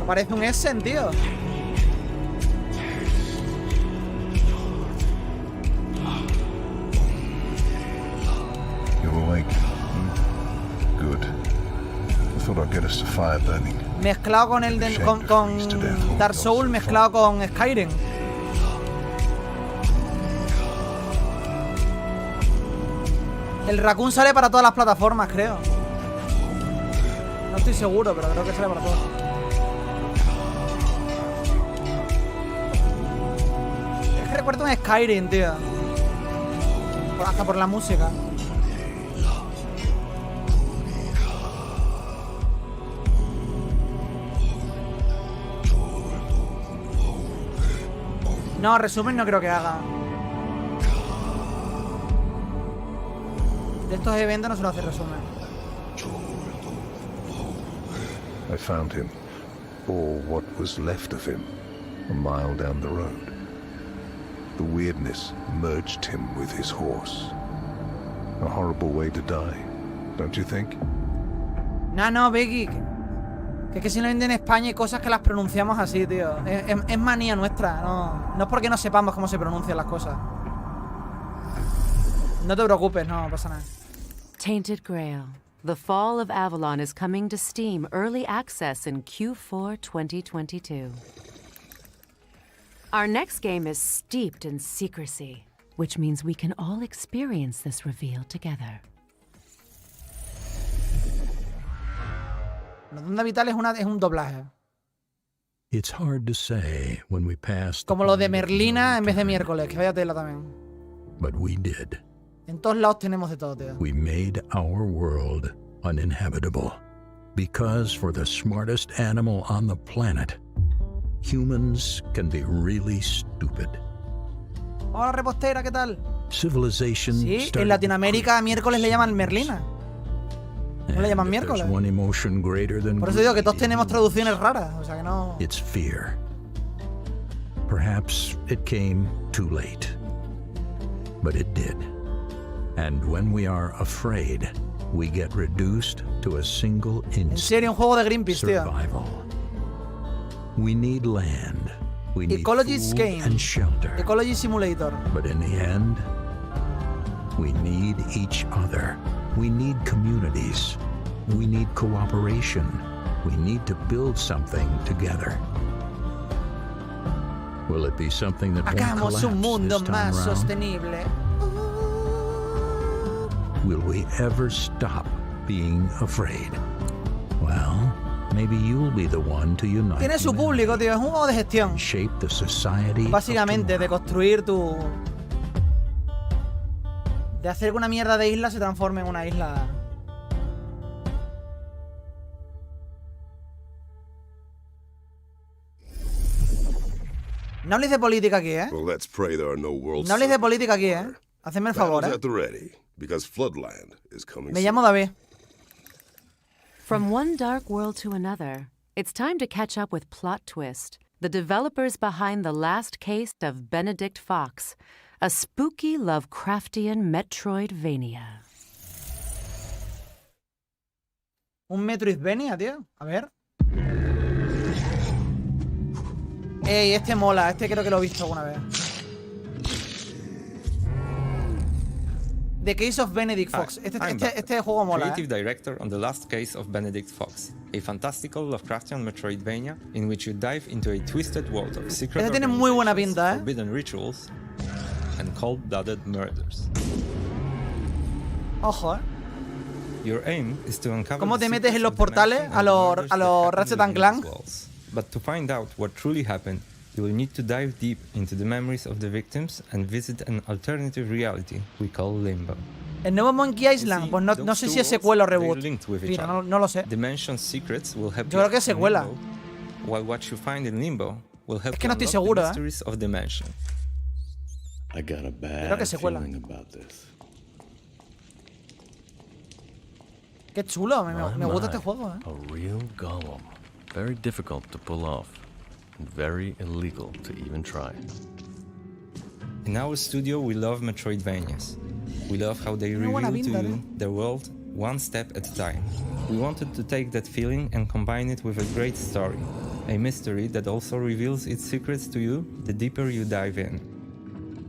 Parece un Essen, tío. You're awake. Good. I thought I'd get us to fire burning. Mezclado con el de, con Dark Souls, mezclado con Skyrim. El Raccoon sale para todas las plataformas, creo. No estoy seguro, pero creo que sale para todas. Es que recuerdo un Skyrim, tío. Hasta por la música. No, resumen no creo que haga. De estos eventos no se lo hace resumen. I found him, or what was left of him, a mile down the road. The weirdness merged him with his horse. A horrible way to die, don't you think? No, Becky. Que es que si no venden en España hay cosas que las pronunciamos así, tío. Es manía nuestra. No es porque no sepamos cómo se pronuncian las cosas. No te preocupes, no pasa nada. Tainted Grail. The Fall of Avalon is coming to Steam Early Access in Q4 2022. Our next game is steeped in secrecy, which means we can all experience this reveal together. La onda vital es un doblaje. It's hard to say when we passed Como lo de Merlina en vez de miércoles, que vaya tela también. but we did. En todos lados tenemos de todo, tío. We made our world uninhabitable. Because for the smartest animal on the planet, humans can be really stupid. Hola, repostera, ¿qué tal? Civilization Sí, started en Latinoamérica a miércoles le llaman Merlina. No le llaman and if miércoles. there's one emotion greater than Por eso digo que todos greed, tenemos traducciones raras. O sea que no... it's fear. Perhaps it came too late, but it did. And when we are afraid, we get reduced to a single En instinct: serio, un juego de Greenpeace, tío. survival. We need land. We need Ecology's food game. and shelter. Ecology Simulator. But in the end, we need each other. We need communities. We need cooperation. We need to build something together. Will it be something that won't Hagamos un collapse mundo this time más round? sostenible. Will we ever stop being afraid? Well, maybe you'll be the one to unite. Tiene su público, tío. Es un juego de gestión. Shape the society. Básicamente, de construir tu... De hacer que una mierda de isla se transforme en una isla... No habléis de política aquí, ¿eh? Well, let's pray there are no world No habléis de servers política aquí, ¿eh? everywhere. Hacedme el favor, Battles ¿eh? at the ready, because Floodland is coming Me soon. llamo David. From one dark world to another, it's time to catch up with Plot Twist, the developers behind the last case of Benedict Fox, a spooky Lovecraftian Metroidvania. Un Metroidvania, tío. A ver. Ey, este mola. Este creo que lo he visto alguna vez. The Case of Benedict Fox. Este juego mola, Creative director on the last case of Benedict Fox, a fantastical Lovecraftian Metroidvania in which you dive into a twisted world of secret Este tiene muy buena organizations, pinta, ¿eh? forbidden rituals, and cold-blooded murders. Ojo, ¿eh? Your aim is to uncover ¿Cómo the te metes secrets en los of the portales mansion a and the los murders that happen Ratchet within Clank? its walls. But to find out what truly happened, you will need to dive deep into the memories of the victims and visit an alternative reality we call Limbo. El nuevo Monkey Island, pues no sé si es secuela o reboot. Mira, no lo sé. Dimension secrets will help Yo creo que es secuela. Limbo, while what you find in Limbo will help Es que no estoy you unlock seguro, the ¿eh? mysteries of Dimension. I got a Creo que bad es secuela. feeling about this. Qué chulo, me gusta este juego, ¿eh? A real golem. Very difficult to pull off. And very illegal to even try. In our studio, we love Metroidvanias. We love how they Tiene buena reveal to pinta, you the world one step at a time. We wanted to take that feeling and combine it with a great story. A mystery that also reveals its secrets to you the deeper you dive in.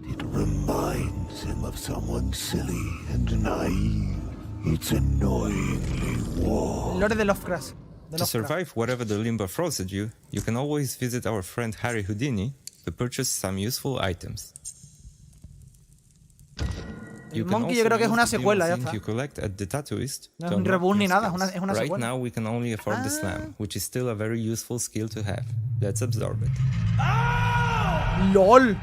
It reminds him of someone silly and naive. It's annoyingly warm. Lore de Lovecraft. To survive whatever the Limbo throws at you, you can always visit our friend Harry Houdini to purchase some useful items. El Monkey yo creo que es una secuela, ya está. You collect at the Tattooist No es un reboot ni nada, es una right secuela. now we can only afford the slam, which is still a very useful skill to have. Let's absorb it. ¡LOL!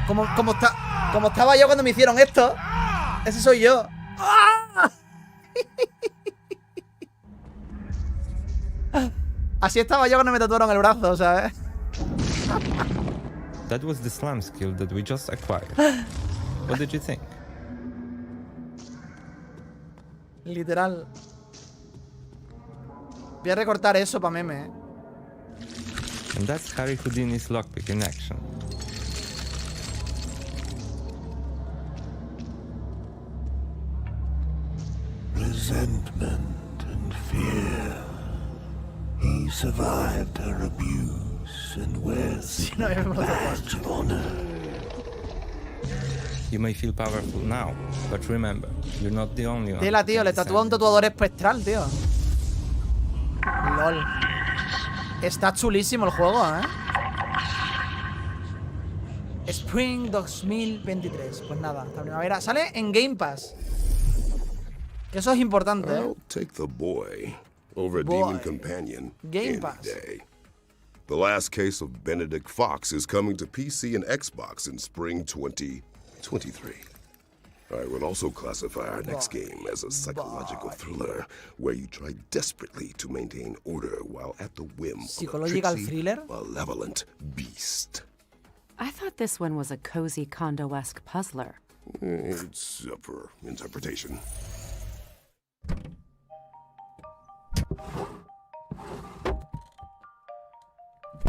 Como estaba yo cuando me hicieron esto. Ese soy yo. Así estaba yo cuando me tatuaron el brazo, ¿sabes? That was the slam skill that we just acquired. What did you think? Literal. Voy a recortar eso para meme, ¿eh? And that's Harry Houdini's lockpick in action. Resentment and fear. He survived her abuse and wears no, a badge of honor. You may feel powerful now, but remember, you're not the only one. Tela, tío, le tatúa un tatuador espectral, tío. LOL. Está chulísimo el juego, ¿eh? Spring 2023. Pues nada, esta primavera. Sale en Game Pass. Que eso es importante, ¿eh? I'll take the boy over a Boy. demon companion Game any Pass. day. The last case of Benedict Fox is coming to PC and Xbox in spring 2023. I would also classify our next game as a psychological thriller where you try desperately to maintain order while at the whim of a Psychological tricksy, thriller? malevolent beast. I thought this one was a cozy condo-esque puzzler. It's up for interpretation.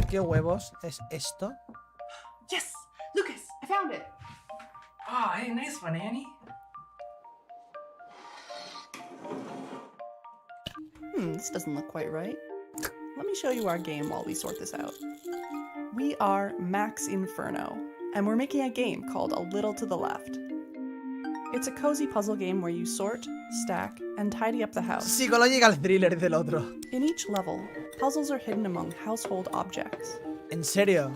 ¿Qué huevos es esto? Yes! Lucas, I found it! Oh, hey, nice one, Annie. This doesn't look quite right. Let me show you our game while we sort this out. We are Max Inferno, and we're making a game called A Little to the Left. It's a cozy puzzle game where you sort, stack, and tidy up the house. Psychological thriller del otro. In each level, puzzles are hidden among household objects. ¿En serio?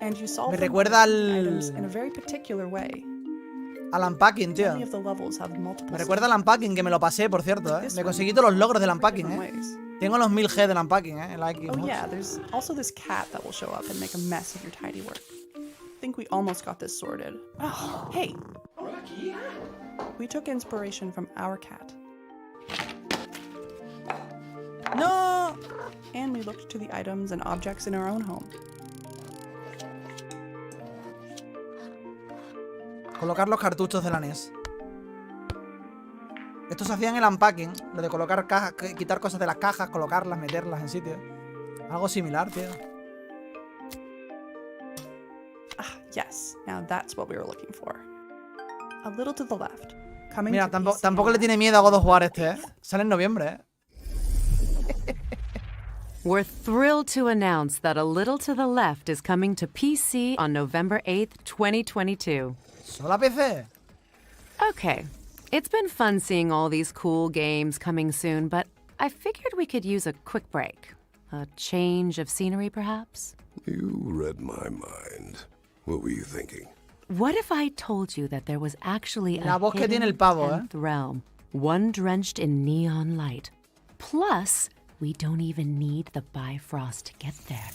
And you solve Me them recuerda items al... in a very particular way. al unpacking, tío. Many of the levels have multiple Me recuerda al unpacking, que me lo pasé, por cierto, ¿eh? Me conseguí todos los logros del unpacking, ¿eh? Tengo los 1000 G del unpacking, ¿eh? En la Xbox. Oh yeah, there's also this cat that will show up and make a mess of your tidy work. I think we almost got this sorted. Oh, hey! We took inspiration from our cat. No! And we looked to the items and objects in our own home. Colocar los cartuchos de la NES. Esto se hacía en el unpacking, lo de colocar cajas, quitar cosas de las cajas, colocarlas, meterlas en sitio. Algo similar, tío. Ah, yes. Now that's what we were looking for. A little to the left. Coming Mira, to tampoco le tiene miedo a God of War este, ¿eh? Sale en noviembre, ¿eh? We're thrilled to announce that A Little to the Left is coming to PC on November 8th, 2022. ¿Solo a PC? Okay, it's been fun seeing all these cool games coming soon, but I figured we could use a quick break. A change of scenery, perhaps? You read my mind. What were you thinking? What if I told you that there was actually La a voz que tiene el hidden pavo, 10th realm, one drenched in neon light? Plus, we don't even need the Bifrost to get there.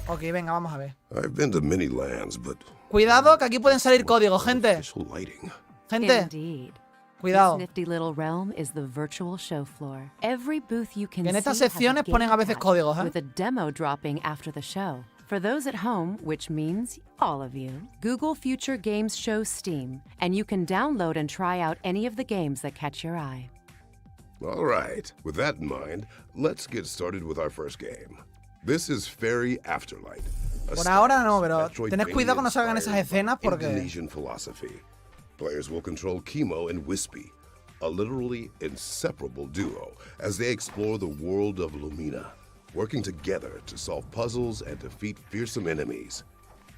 Ok, venga, vamos a ver. I've been to many lands, but Cuidado, que aquí pueden salir códigos, gente. Gente, Indeed. cuidado. This nifty little realm is the virtual show floor. Every booth you can En estas see has a secciones ponen a veces game códigos, pad ¿eh? with a demo dropping after the show. For those at home, which means all of you, Google Future Games Show Steam, and you can download and try out any of the games that catch your eye. all right. With that in mind, let's get started with our first game. This is Fairy Afterlight. Por ahora no, pero tened cuidado cuando salgan esas escenas porque... Indonesian philosophy. Players will control Chemo and Wispy, a literally inseparable duo, as they explore the world of Lumina, working together to solve puzzles and defeat fearsome enemies.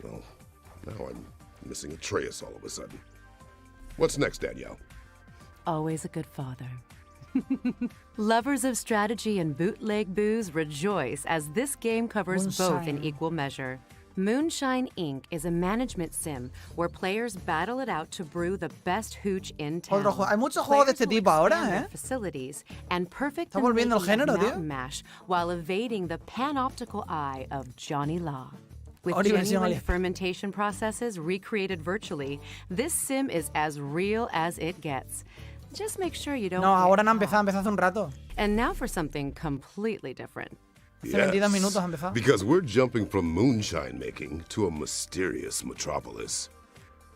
Well, now I'm missing Atreus all of a sudden. What's next, Danielle? Always a good father. Lovers of strategy and bootleg booze rejoice as this game covers both in equal measure. Moonshine Inc. is a management sim where players battle it out to brew the best hooch in town. Hay muchos juegos de este tipo ahora, ¿eh? Facilities and perfect Está volviendo el género, tío. mountain mash while evading the panoptical eye of Johnny Law. With Oliver genuine Johnny. fermentation processes recreated virtually, this sim is as real as it gets. Just make sure you don't. No, ahora no ha empezado hace un rato. And now for something completely different. Hace 22 minutos ha empezado. Because we're jumping from moonshine making to a mysterious metropolis.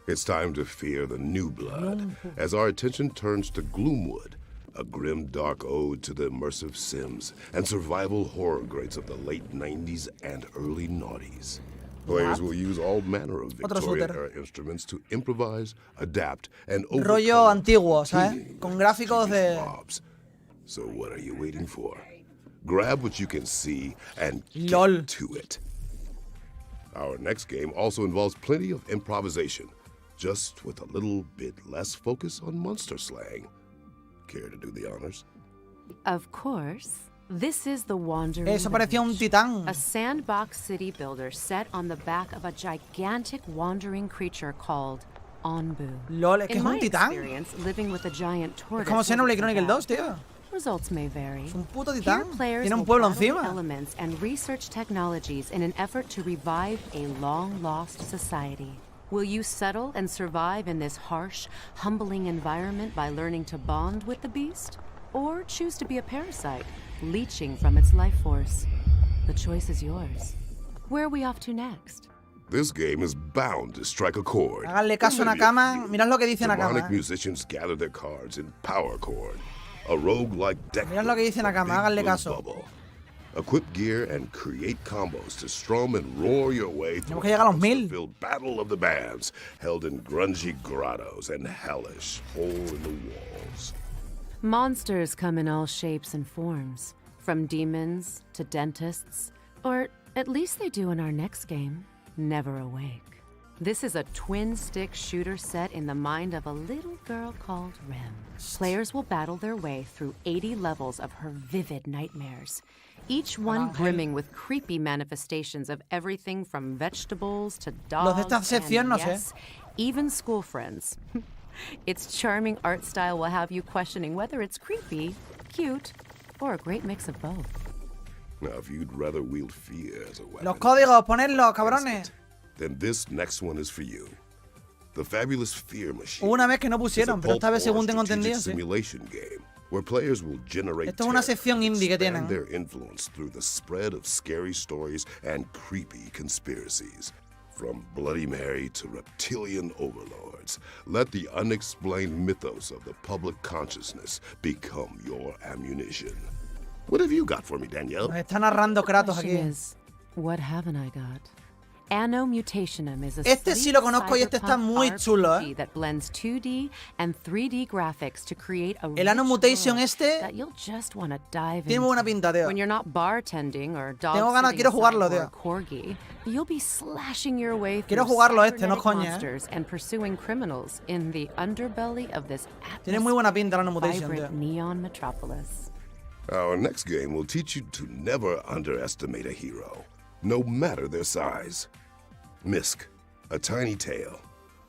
It's time to fear the new blood, as our attention turns to Gloomwood, a grim dark ode to the immersive sims and survival horror greats of the late 90s and early noughties. Players will use all manner of Victorian-era instruments to improvise, adapt, and Rollo antiguo, ¿sabes? Con gráficos de... So what are you waiting for? Grab what you can see and LOL. get to it. Our next game also involves plenty of improvisation, just with a little bit less focus on monster slang. Care to do the honors? Of course. This is the Wandering Eso parecía un Village, titán. a sandbox city builder set on the back of a gigantic wandering creature called Onbu. LOL, es que In es my un titán. experience, living with a giant Es tortoise como Xenoblade wasn't so Chronicles 2, bad. tío. Results may vary. Es un puto Here titán. players Tiene un will pueblo battle the encima. elements and research technologies in an effort to revive a long-lost society. Will you settle and survive in this harsh, humbling environment by learning to bond with the beast? Or choose to be a parasite, leeching from its life force? The choice is yours. Where are we off to next? This game is bound to strike a chord. Háganle caso a Nakama. Mirad lo que dice Nakama. Demonic musicians gather their cards in power chord. A rogue-like deck. Mirad lo que dice Nakama. Háganle caso. Bubble. Equip gear and create combos to strum and roar your way through Tenemos que llegar a los 1000. filled battle of the bands, held in grungy grottos and hellish hole in the walls. Monsters come in all shapes and forms, from demons to dentists, or at least they do in our next game, Never Awake. This is a twin-stick shooter set in the mind of a little girl called Rem. Players will battle their way through 80 levels of her vivid nightmares, each one brimming with creepy manifestations of everything from vegetables to dogs and, yes, even school friends. Its charming art style will have you questioning whether it's creepy, cute, or a great mix of both. Now, if you'd rather wield fear as a weapon, Los códigos, ponedlos, cabrones. then this next one is for you. The Fabulous Fear Machine. Hubo una vez que no pusieron, pero esta vez según tengo entendido, sí. Simulation game where players will generate Esto es una sección indie que tienen. their influence through the spread of scary stories and creepy conspiracies. From Bloody Mary to reptilian overlords, let the unexplained mythos of the public consciousness become your ammunition. What have you got for me, Danielle? Nos está narrando Kratos Question aquí. is, what haven't I got? Anno Mutationum is a Este sí lo conozco y este está muy chulo, RPG that blends 2D and 3D graphics to create a El Anno rich Mutation world este that you'll just want to dive tiene muy buena into. pinta, tío. When you're not bartending or dog Tengo ganas, quiero jugarlo, tío. corgi, you'll be slashing your way through Quiero jugarlo este, no cybernetic coña, monsters and pursuing criminals in the underbelly of this Tiene muy buena pinta el Anno Mutation, vibrant tío. neon metropolis. Our next game will teach you to never underestimate a hero, no matter their size. Misk, a tiny tail,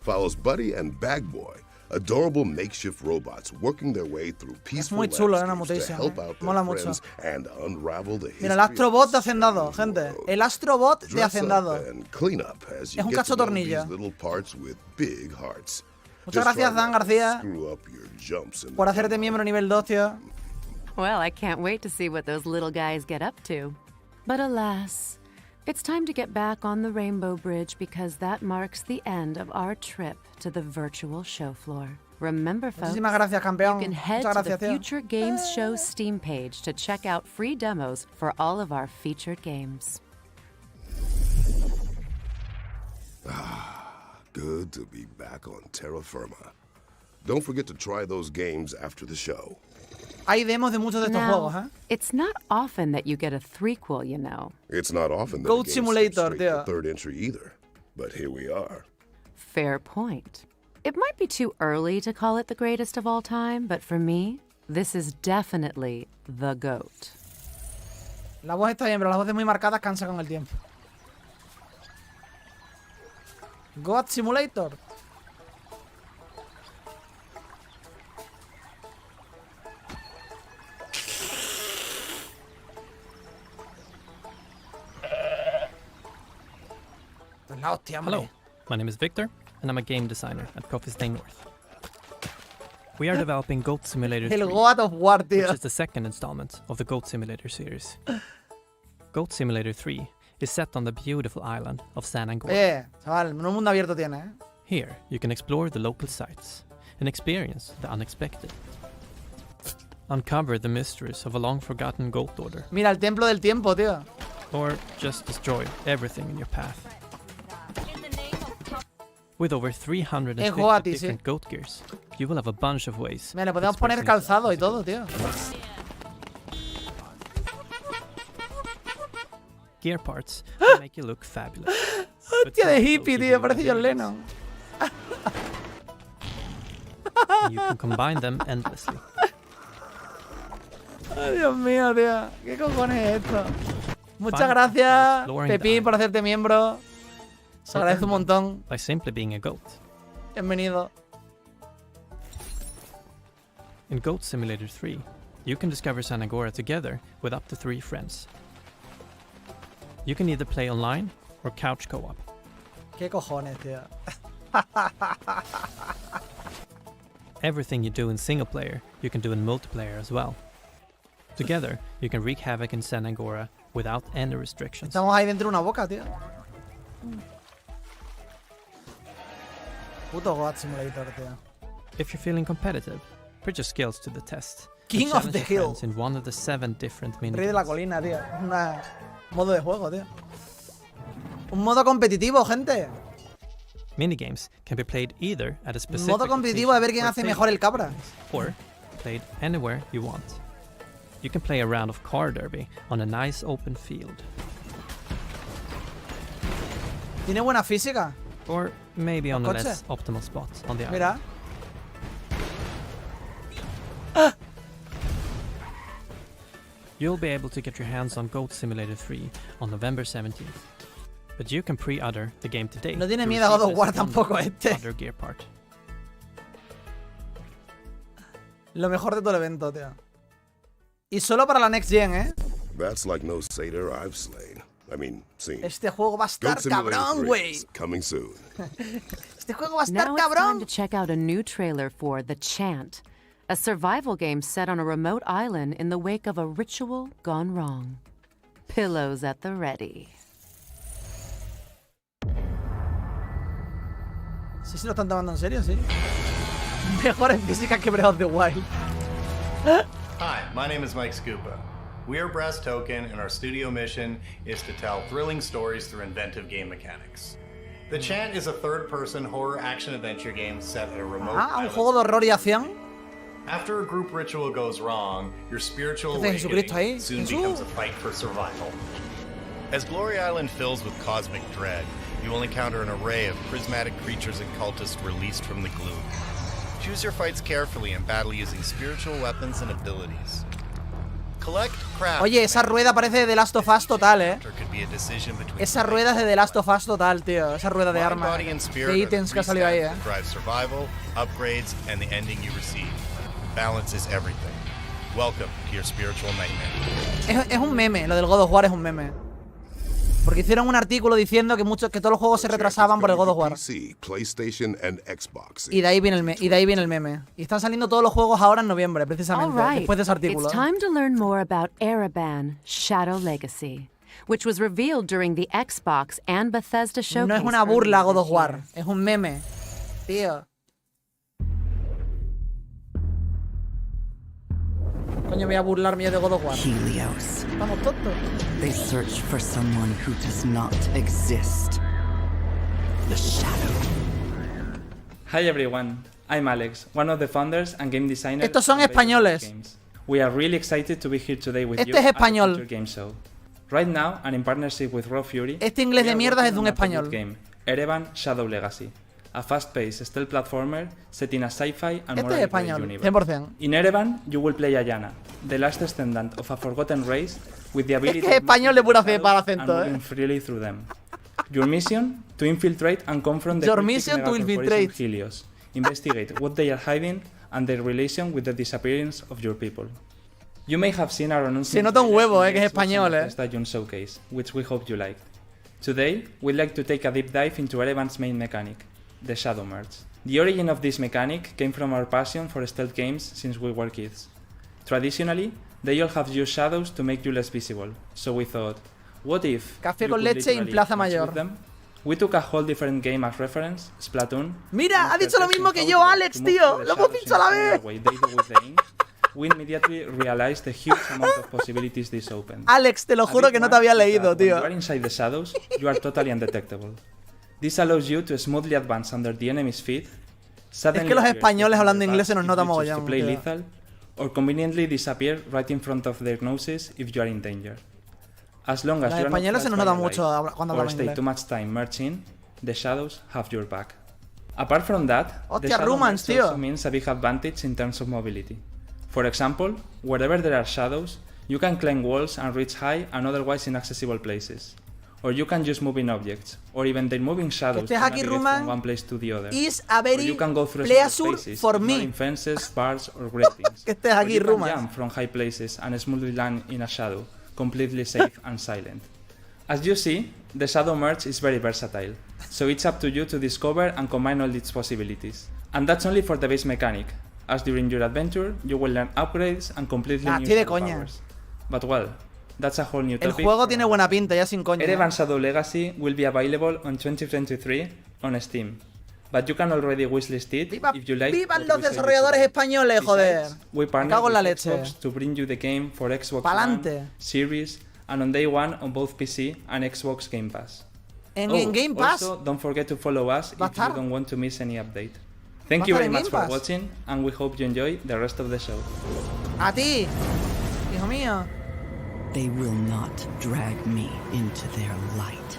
follows Buddy and Bag Boy, adorable makeshift robots working their way through peaceful muy chulo, landscapes to help out Mola their mucho. friends and unravel the Mira, el history Astrobot de Hacendado, gente. El Astrobot de Dress up Hacendado. and clean up as you Es un get to know cachotornillo. these little parts with big hearts. Muchas Just gracias, try Dan not to García, screw up your jumps in por the hacerte miembro nivel 2, tío. Well, I can't wait to see what those little guys get up to. But alas, it's time to get back on the Rainbow Bridge because that marks the end of our trip to the virtual show floor. Remember, folks, Muchísimas gracias, campeón. you can head Muchas to gracias, the tío. Future Games Show Steam page to check out free demos for all of our featured games. Good to be back on terra firma. Don't forget to try those games after the show. Hay demos de muchos de estos Now, juegos, ¿eh? it's not often that you get a threequel, you know. It's not often that Goat a game Simulator, skips straight to tío. third entry either. But here we are. Fair point. It might be too early to call it the greatest of all time, but for me, this is definitely the GOAT. La voz está bien, pero las voces muy marcadas cansa con el tiempo. Goat Simulator. Es la hostia, hombre. Hello, my name is Victor, and I'm a game designer at Coffee Stain North. We are developing Goat Simulator 3, El God of War, tío. which is the second installment of the Goat Simulator series. Goat Simulator 3 is set on the beautiful island of San Angora. Chaval, no mundo abierto tiene, ¿eh? Here, you can explore the local sites and experience the unexpected. Uncover the mysteries of a long-forgotten goat order. Mira, el templo del tiempo, tío. Or just destroy everything in your path. With over 350 Goati, different sí. goat gears, you will have a bunch of ways. Mira, le of podemos poner expressing calzado y todo, tío. gear parts will make you look fabulous. Hostia de hippie, tío. Parece John Lennon. And you can combine them endlessly. Ay, Dios mío, tío. ¿Qué cojones es esto? Muchas Fun gracias, exploring Pepín, the por hacerte miembro. Se agradece un montón. By simply being a goat. Bienvenido. In Goat Simulator 3, you can discover San Angora together with up to 3 friends. You can either play online or couch co-op. ¿Qué cojones, tío? Everything you do in single player, you can do in multiplayer as well. Together, you can wreak havoc in San Angora without any restrictions. Estamos ahí dentro de una boca, tío. Puto God Simulator, tío. If you're feeling competitive, put your skills to the test. King and of challenge the your Hill. friends in one of the 7 different Rey de la minigames. colina, tío. Es un modo de juego, tío. Un modo competitivo, gente. Minigames can be played either at a Un specific modo competitivo de ver quién location hace or mejor el cabra. or played anywhere you want. You can play a round of car derby on a nice open field. Tiene buena física. Or maybe on a coche. less optimal spot on the island. Mira. You'll be able to get your hands on Goat Simulator 3 on November 17th. But you can pre-order the game today. No tiene to miedo a God of receive War this tampoco one este. other gear part. Lo mejor de todo el evento, tío. Y solo para la Next Gen, ¿eh? That's like no satyr I've slain. I mean, seen. Este juego va a estar Goat Simulator cabrón, 3 güey. is coming soon. Este juego va a estar Now it's time cabrón. to check out a new trailer for The Chant, a survival game set on a remote island in the wake of a ritual gone wrong. Pillows at the ready. Sí, sí lo están tomando en serio, sí. Mejor en física que Breath of the Wild. Hi, my name is Mike Scupa. We are Brass Token, and our studio mission is to tell thrilling stories through inventive game mechanics. The Chant is a third-person horror action-adventure game set at a remote Ah, un island. juego de horror y acción. After a group ritual goes wrong, your spiritual ¿Qué hace Jesucristo ahí? awakening soon Jesús. becomes a fight for survival. As Glory Island fills with cosmic dread, you will encounter an array of prismatic creatures and cultists released from the gloom. Choose your fights carefully and battle using spiritual weapons and abilities. Collect, craft, Oye, esa rueda parece de The Last of Us total, eh. or could be a decision between Esa rueda es de The Last of Us total, tío. Esa rueda de Mind, armas. body, and spirit De are the ítems que ha three salido ahí, stats eh. that drive survival, upgrades, and the ending you receive. Balance is everything. Welcome to your spiritual nightmare. Es un meme, lo del God of War es un meme. Porque hicieron un artículo diciendo que que todos los juegos se retrasaban por el God of War. PC, PlayStation, and Xbox. Y de ahí viene el meme. Y están saliendo todos los juegos ahora en noviembre, precisamente, All right, después de ese artículo. it's time to learn more about Ereban Shadow Legacy, which was revealed during the Xbox and Bethesda showcase. No es una burla God of War, es un meme. Tío. Coño, voy a burlarme yo de God of War. Helios. Vamos, tonto. They search for someone who does not exist. The Shadow. Hi everyone, I'm Alex, one of the founders and game designers. Estos son of españoles. Games. We are really excited to be here today with Este you es at the español. Future Game Show. Right now, and in partnership with Raw Fury, Este inglés we de are mierda es working de un on a debut español. game, Ereban Shadow Legacy, a fast-paced stealth platformer set in a sci-fi and Este es moral español, universe. 100%. In Ereban, you will play Ayana, the last descendant of a forgotten race with the ability Es que es español de pura para and acento, moving freely through them. Your mission? To infiltrate and confront the Your cryptic mission to megacorporation infiltrate. Helios. Investigate what they are hiding and their relation with the disappearance of your people. You may have seen our announcement. Se nota un huevo, que es español, Bethesda Showcase, which we hope you liked. Today, we'd like to take a deep dive into Ereban's main mechanic, the Shadow Merge. The origin of this mechanic came from our passion for stealth games since we were kids. Traditionally, they all have used shadows to make you less visible, so we thought, what if Café you con could leche en literally Plaza match Mayor. with them? We took a whole different game as reference, Splatoon. Mira, ha dicho lo mismo que yo, Alex, tío. Lo hemos dicho a la vez. We immediately realized the huge amount of possibilities this opened. Alex, te lo juro que no te había leído, tío. When you are inside the shadows, you are totally undetectable. This allows you to smoothly advance under the enemy's feet. Es que los españoles hablando inglés se nos nota to mogollón, play tío. lethal, or conveniently disappear right in front of their noses if you are in danger. As long as Los you are not españoles se flashed nos by nota a mucho light cuando or hablan stay inglés. too much time merging, the shadows have your back. Apart from that, the Hostia, shadow Rumans, merge tío. also means a big advantage in terms of mobility. For example, wherever there are shadows, you can climb walls and reach high and otherwise inaccessible places. Or you can use moving objects, or even the moving shadows estés to aquí, navigate Ruman, from one place to the other. is a Or very you can go through pleasure small spaces, for me. ignoring fences, bars, or gratings. Que estés Or aquí, you can Ruman. jump from high places and smoothly land in a shadow, completely safe and silent. As you see, the Shadow Merge is very versatile, so it's up to you to discover and combine all its possibilities. And that's only for the base mechanic, as during your adventure, you will learn upgrades and completely new estoy de shadow coña. powers. But well, that's a whole new El topic. juego tiene buena pinta, ya sin coña. Ereban Shadow Legacy will be available on 2023 on Steam, but you can already wishlist it if you like. ¡Vivan what los we say desarrolladores españoles, joder! Besides, we Me partnered cago en la with leche. Xbox to bring you the game for Xbox Pa'lante. One, Series, and on day one on both PC and Xbox Game Pass. En Game Pass. Also, don't forget to follow us if ¿Va a you estar? don't want to miss any update. Thank you ¿Va a very estar en much for Game Pass? watching, and we hope you enjoy the rest of the show. ¡A ti! ¡Hijo mío! They will not drag me into their light.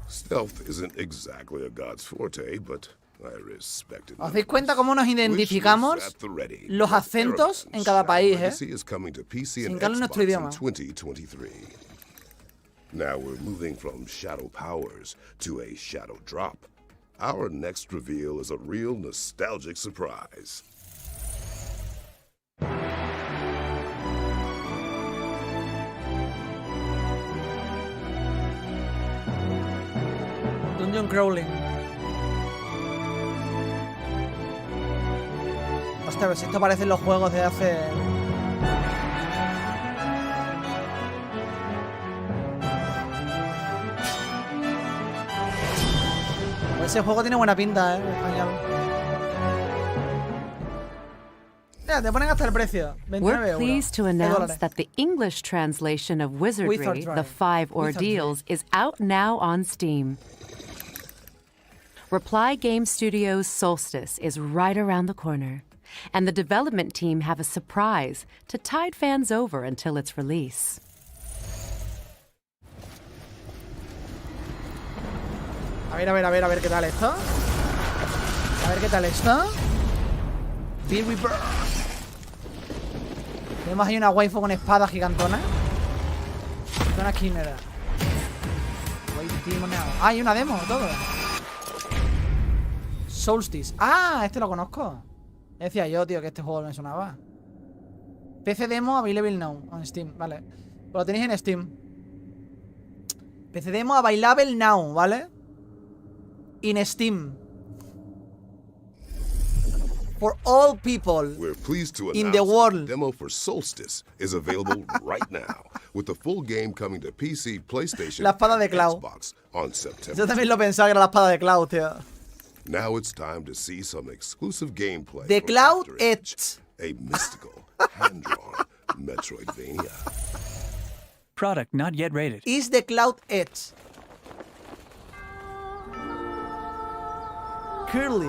Stealth isn't exactly a god's forte, but I respect it. ¿Os dais cuenta cómo nos identificamos los acentos en cada país, Sin que hable nuestro idioma. 2023. Now we're moving from shadow powers to a shadow drop. Our next reveal is a real nostalgic surprise. Dungeon crawling. Hostia, a ver si esto parece en los juegos de hace... Ese juego tiene buena pinta, en español. Mira, te ponen hasta el precio. 29 We're pleased to announce $10. that the English translation of Wizardry, Wizardry. The Five Ordeals, is out now on Steam. Reply Game Studios' Solstice is right around the corner, and the development team have a surprise to tide fans over until its release. A ver qué tal esto. A ver qué tal esto. Be Rebirth. Tenemos ahí una waifu con espada gigantona. Una esquinera. Ah, hay una demo, todo. Solstice. Ah, este lo conozco. Decía yo, tío, que este juego me sonaba. PC demo available now on Steam, vale. Pues lo tenéis en Steam. PC demo available now, ¿vale? In Steam. For all people We're pleased to in announce the world. the demo for Solstice is available right now, with the full game coming to PC, PlayStation, La espada de and Cloud. Xbox on September. Yo también lo pensaba que era la espada de Cloud, tío. Now it's time to see some exclusive gameplay. The from Cloud After Edge. A mystical, hand-drawn Metroidvania. Product not yet rated. Is the Cloud Edge. Clearly.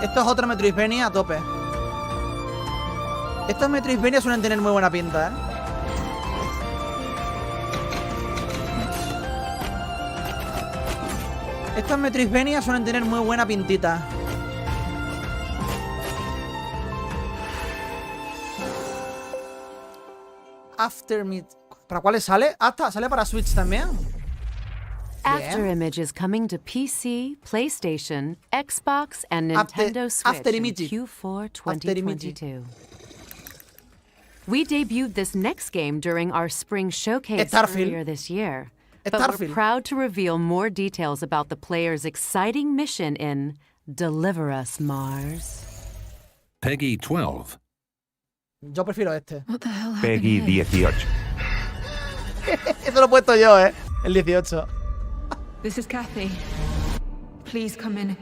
Esto es otro Metroidvania a tope. Estos Metroidvania suelen tener muy buena pinta, Estos Metroidvania suelen tener muy buena pintita. After Mid. ¿Para cuáles sale? Hasta sale para Switch también. After Image is coming to PC, PlayStation, Xbox, and Nintendo Switch After in Image. Q4 2022. We debuted this next game during our spring showcase Starfield. earlier this year. But we're Starfield. proud to reveal more details about the player's exciting mission in Deliver Us, Mars. Peggy 12. Yo prefiero este. Peggy 18. Esto lo he puesto yo, el 18. This is Kathy. Please come in.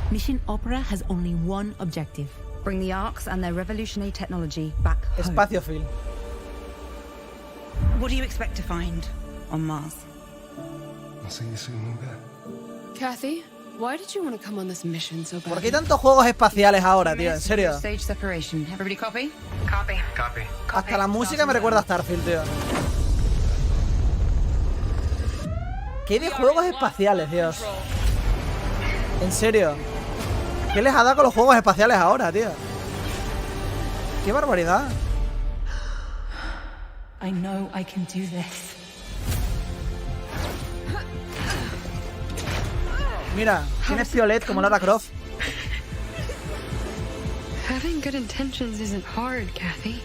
Mission Opera has only one objective. Bring the Arks and their revolutionary technology back home. Espaciofield. What do you expect to find on Mars? I'll see you soon, Lugar. Kathy, why did you want to come on this mission so bad? ¿Por qué hay tantos juegos espaciales ahora, tío? En serio. Stage separation. Everybody copy? Copy. Copy. Hasta la música me recuerda a Starfield, tío. ¿Qué de juegos espaciales, Dios? En serio. ¿Qué les ha dado con los juegos espaciales ahora, tío? ¡Qué barbaridad! I know I can do this. Mira, tienes Violet como Lara Croft. Having good intentions isn't hard, Kathy.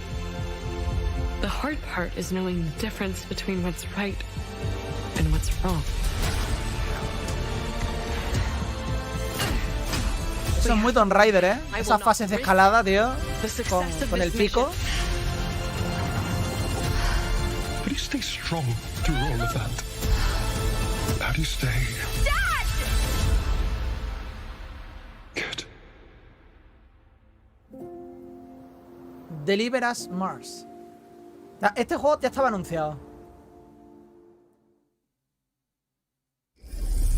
The hard part is knowing the difference between what's right and what's wrong. Eso es muy Tomb Raider, Esas fases de escalada, tío. Con el pico. How do you stay strong through all of that? How do you stay... Deliver Us Mars. Este juego ya estaba anunciado.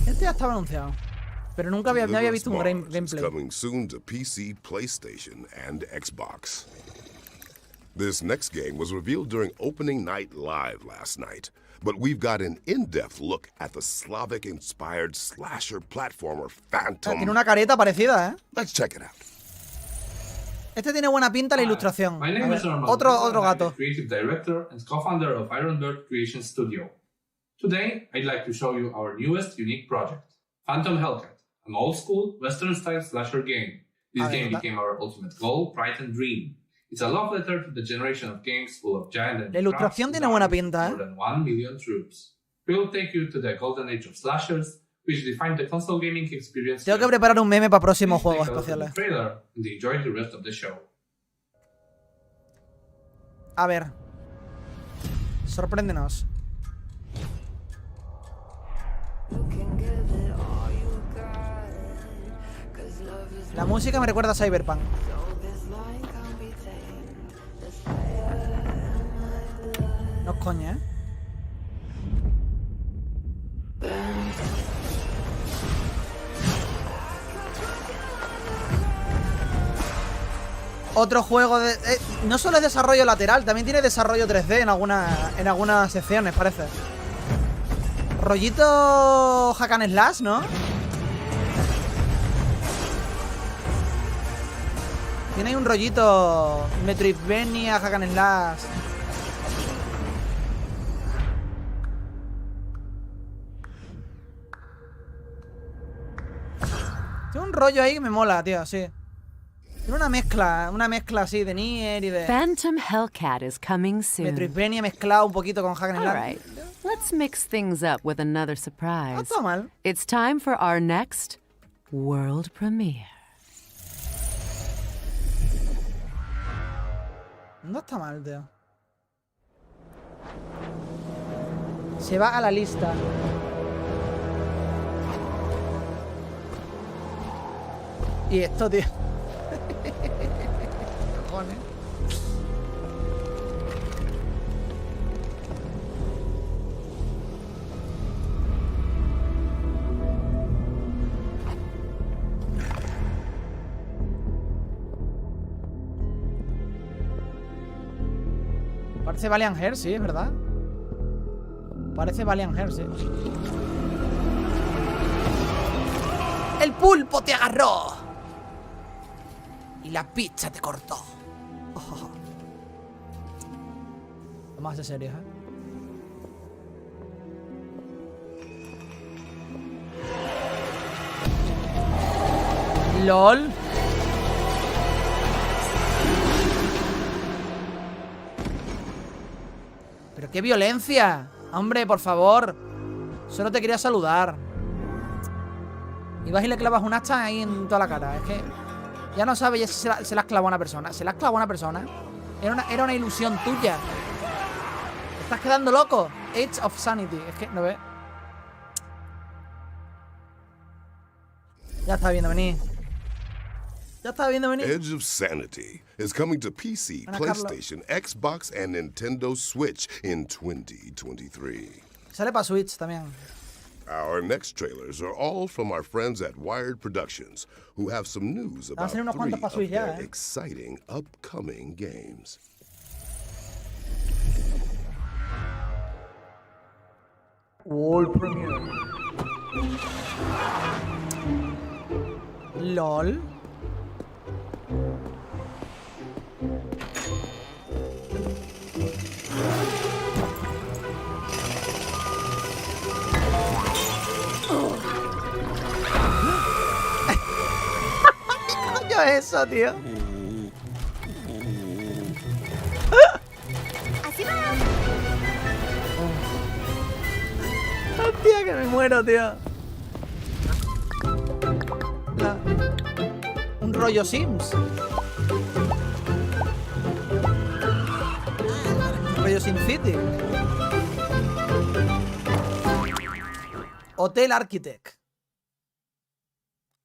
Este ya estaba anunciado. Pero nunca no había visto un gameplay. Coming soon to PC, PlayStation, and Xbox. This next game was revealed during opening night live last night, but we've got an in-depth look at the Slavic-inspired slasher platformer Phantom. Tiene una careta parecida, ¿eh? Let's check it out. Este tiene buena pinta la ilustración. My name is Armando. Otro I'm gato. the creative director and co-founder of Ironbird Creation Studio. Today, I'd like to show you our newest unique project, Phantom Hellcat, an old-school Western-style slasher game. This game became our ultimate goal, pride, and dream. It's a love letter to the generation of games full of giant and La ilustración tiene buena pinta, more than 1 million troops. We will take you to the golden age of slashers, which defined the console gaming experience. Tengo que preparar un meme para próximos Please juegos take a look at especiales. the trailer and enjoy the rest of the show. A ver. Sorpréndenos. La música me recuerda a Cyberpunk. No es coña, ¿eh? Otro juego de... no solo es desarrollo lateral, también tiene desarrollo 3D en algunas secciones, parece. Rollito hack and slash, ¿no? Tiene ahí un rollito Metroidvania, hack and slash. Tiene un rollo ahí que me mola, tío, sí. Tiene una mezcla así de Nier y de... Phantom Hellcat is coming soon. Metroidvania mezclado un poquito con hack and slash. All right, let's mix things up with another surprise. No está mal. It's time for our next world premiere. No está mal, tío. Se va a la lista. Y esto, tío. Cojones. Parece Valiant Hair, sí, es verdad. Parece Valiant Hair, sí. ¡El pulpo te agarró! Y la pizza te cortó. Oh. Más de serio, ¿eh? LOL. Pero qué violencia. Hombre, por favor. Solo te quería saludar. Y vas y le clavas un hacha ahí en toda la cara. Es que ya no sabes si se la has clavado a una persona. ¿Se la has clavado a una persona? Era una ilusión tuya. Te estás quedando loco. Age of Sanity. Es que, ¿no ves? Ya está viendo venir. Ya está viendo venir. Edge of Sanity is coming to PC, PlayStation, Xbox, and Nintendo Switch in 2023. Sale para Switch también. Our next trailers are all from our friends at Wired Productions, who have some news about 3 of their exciting upcoming games. World Premiere. LOL. ¿Qué coño es eso, tío? Así va. Hostia, que me muero, tío. Un rollo Sims. Un rollo Sim City. Hotel Architect.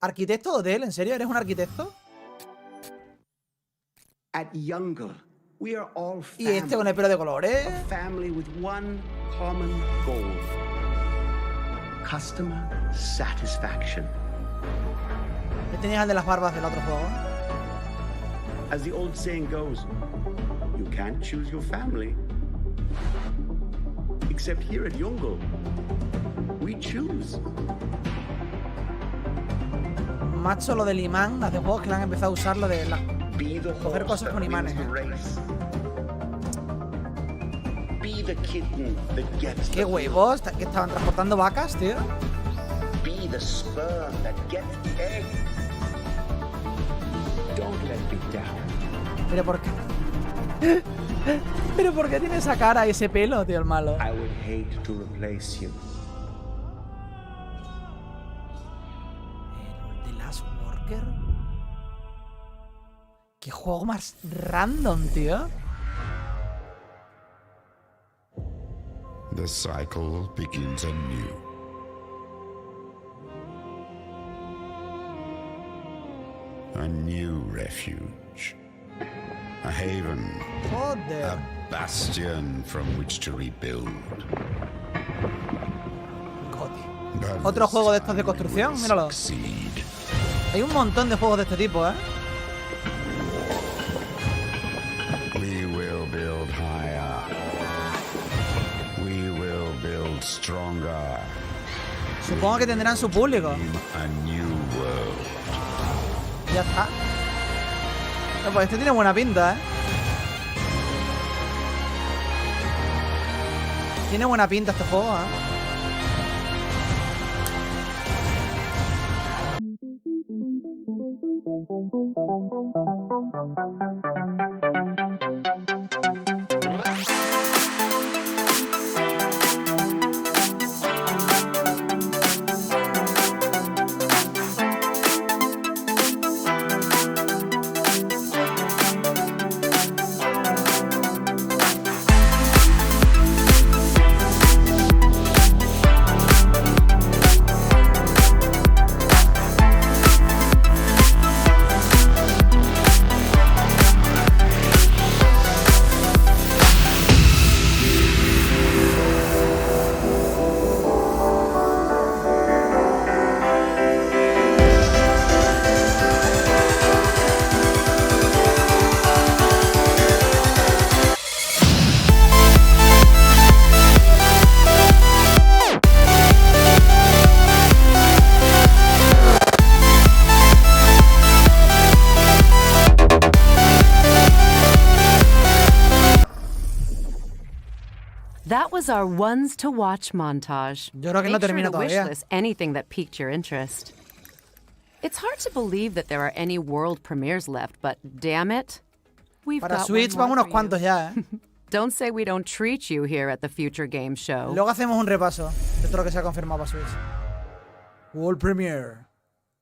¿Arquitecto de hotel? ¿En serio? ¿Eres un arquitecto? At Younger, We are all Y este con el pelo de colores. a family with one common goal. Customer satisfaction. Que tenías el de las barbas del otro juego. As the old saying goes, you can't choose your family. Except here at Yongo, we choose. Macho, lo del imán, hace juegos que le han empezado a usar lo de coger cosas con imanes. Qué huevos, que estaban transportando vacas, tío. Be the sperm that gets the egg. Don't let me down. Pero ¿por qué? Pero ¿por qué tiene esa cara y ese pelo, tío, el malo? I would hate to replace you. ¿The Last Worker? Qué juego más random, tío. The cycle begins anew. A new refuge. A haven. Joder. A bastion from which to rebuild. But Otro juego de estos de construcción, míralo. Hay un montón de juegos de este tipo, ¿eh? We will build higher. We will build stronger. Supongo que tendrán su público. A new world. Ya está. Pues este tiene buena pinta, ¿eh? Tiene buena pinta este juego, ¿eh? That was our ones to watch montage. Yo creo que no Make sure termina to wish todavía. list anything that piqued your interest. It's hard to believe that there are any world premieres left, but damn it, we've Para got Switch one van more unos for you. cuantos ya, ¿eh? Don't say we don't treat you here at the Future Game Show. Luego hacemos un repaso de todo lo que se ha confirmado para Switch. World Premiere.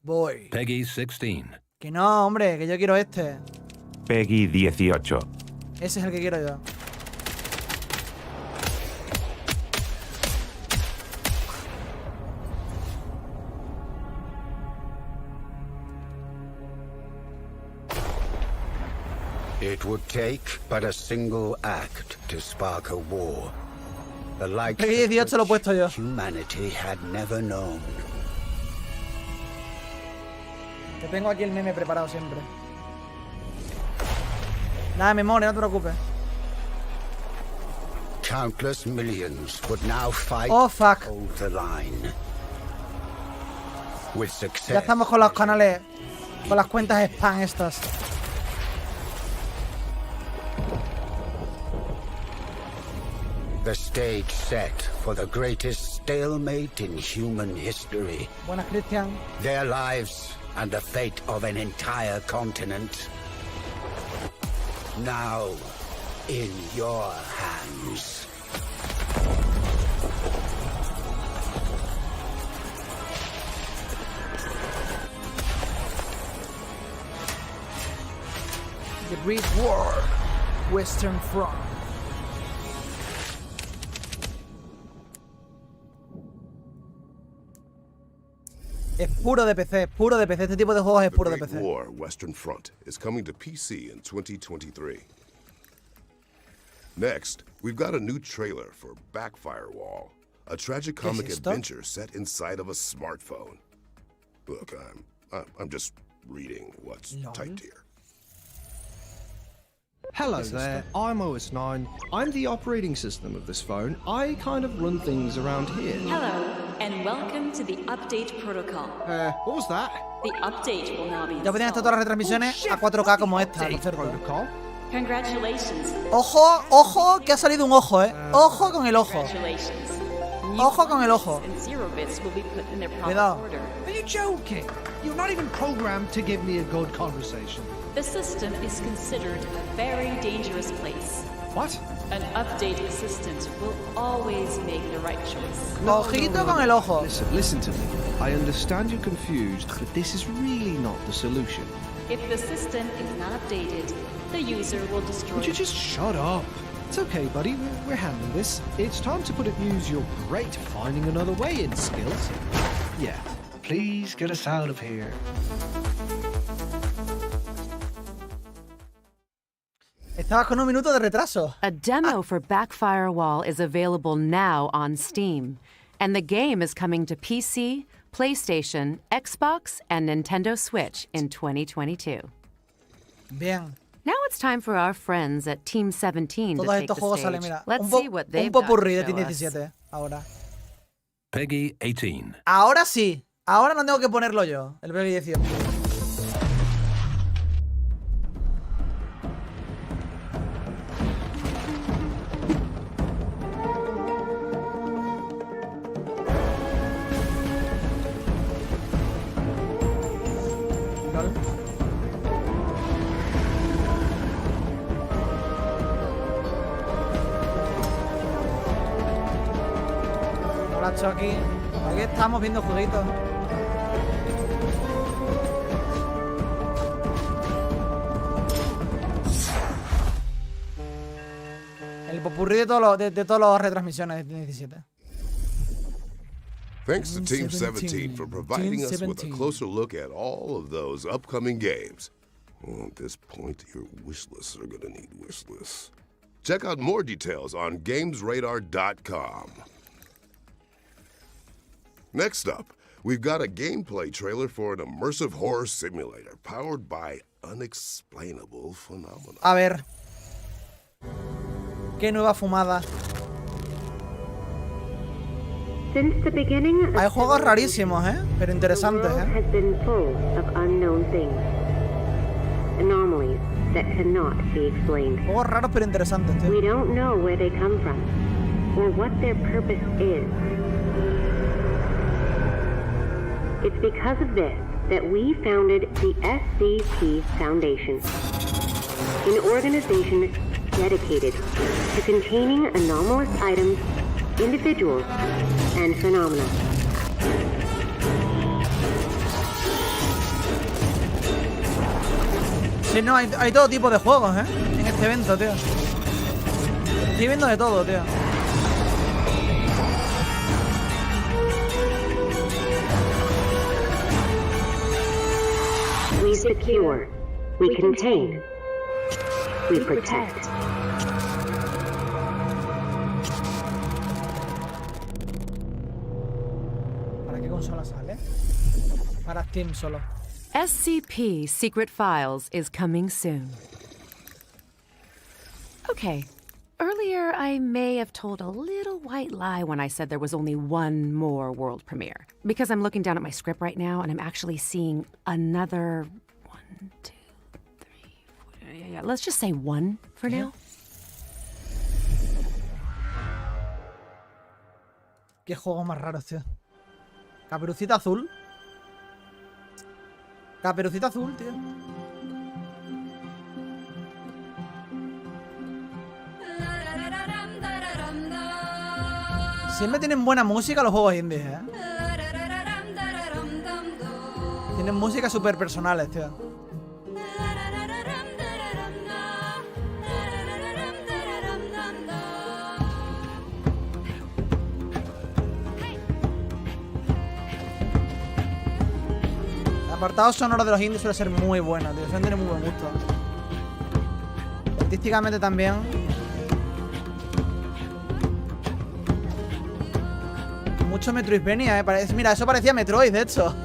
Boy. Peggy 16. Que no, hombre, que yo quiero este. Peggy 18. Ese es el que quiero yo. It would take but a single act to spark a war. The likes Peggy 18 lo he puesto yo. humanity had never known. Que tengo aquí el meme preparado siempre. Nada, memoria, no te preocupes. Countless millions would now fight Oh, fuck. to hold the line. With Ya success, estamos con los canales, con las cuentas spam estas. the stage set for the greatest stalemate in human history. Buenas, Cristian. Their lives and the fate of an entire continent. Now, in your hands. The Great War. Western Front. Es puro de PC, es puro de PC. Este tipo de juegos es The puro de Great PC. War Western Front is coming to PC in 2023. Next, we've got a new trailer for Backfirewall, a tragicomic adventure set inside of a smartphone. Look, I'm just reading what's typed here. Hello there, I'm OS9. I'm the operating system of this phone. I kind of run things around here. Hello, and welcome to the update protocol. What was that? The update will now be Ya podían estar todas las retransmisiones a 4K como esta, por cierto. Congratulations. Ojo, ojo, que ha salido un ojo, Ojo con el ojo. Ojo con el ojo. Cuidado. Are you joking? You're not even programmed to give me a good conversation. The system is considered a very dangerous place. What? An update assistant will always make the right choice. Ojito con el ojo. Listen to me. I understand you're confused, but this is really not the solution. If the system is not updated, the user will destroy. Would you just shut up? It's okay, buddy. We're handling this. It's time to put it use your great finding another way in skills. Yeah. Please get us out of here. Estabas con un minuto de retraso. A demo for Backfirewall is available now on Steam, and the game is coming to PC, PlayStation, Xbox, and Nintendo Switch in 2022. Bien. Now it's time for our friends at Team 17 to Todos take estos the juegos stage. salen, mira. Let's see what they've un got popurrí to de show Team us. 17 ahora. Peggy 18. Ahora sí. Ahora no tengo que ponerlo yo. El Peggy 18. Hola, Chucky. Aquí estamos viendo jueguitos. El popurrí de todas las retransmisiones de 17. Thanks to Team 17 for providing us with a closer look at all of those upcoming games. Well, at this point, your wish lists are gonna need wish lists. Check out more details on GamesRadar.com. Next up, we've got a gameplay trailer for an immersive horror simulator powered by unexplainable phenomena. A ver. Qué nueva fumada. Since the beginning, Hay juegos rarísimos, pero interesantes, has been full of unknown things, anomalies that cannot be explained. Juegos raros pero interesantes, tío. We don't know where they come from or what their purpose is. It's because of this that we founded the SCP Foundation, an organization dedicated to containing anomalous items, individuals, and phenomena. Sí, no, hay todo tipo de juegos, en este evento, tío. Estoy viendo de todo, tío. We secure, we contain, we protect. ¿Para qué consola sale? Para Steam solo. SCP Secret Files is coming soon. Okay, earlier I may have told a little white lie when I said there was only one more world premiere. Because I'm looking down at my script right now and I'm actually seeing another 1, 2, 3, 4, yeah, let's just say 1 for now. Qué juegos más raros, tío. Caperucita azul. Caperucita azul, tío. Siempre tienen buena música los juegos indies, Tienen música súper personales, tío. El apartado sonoro de los indies suele ser muy bueno, tío. Suelen tener muy buen gusto. Artísticamente también. mucho Metroidvania, Mira, eso parecía Metroid, de hecho.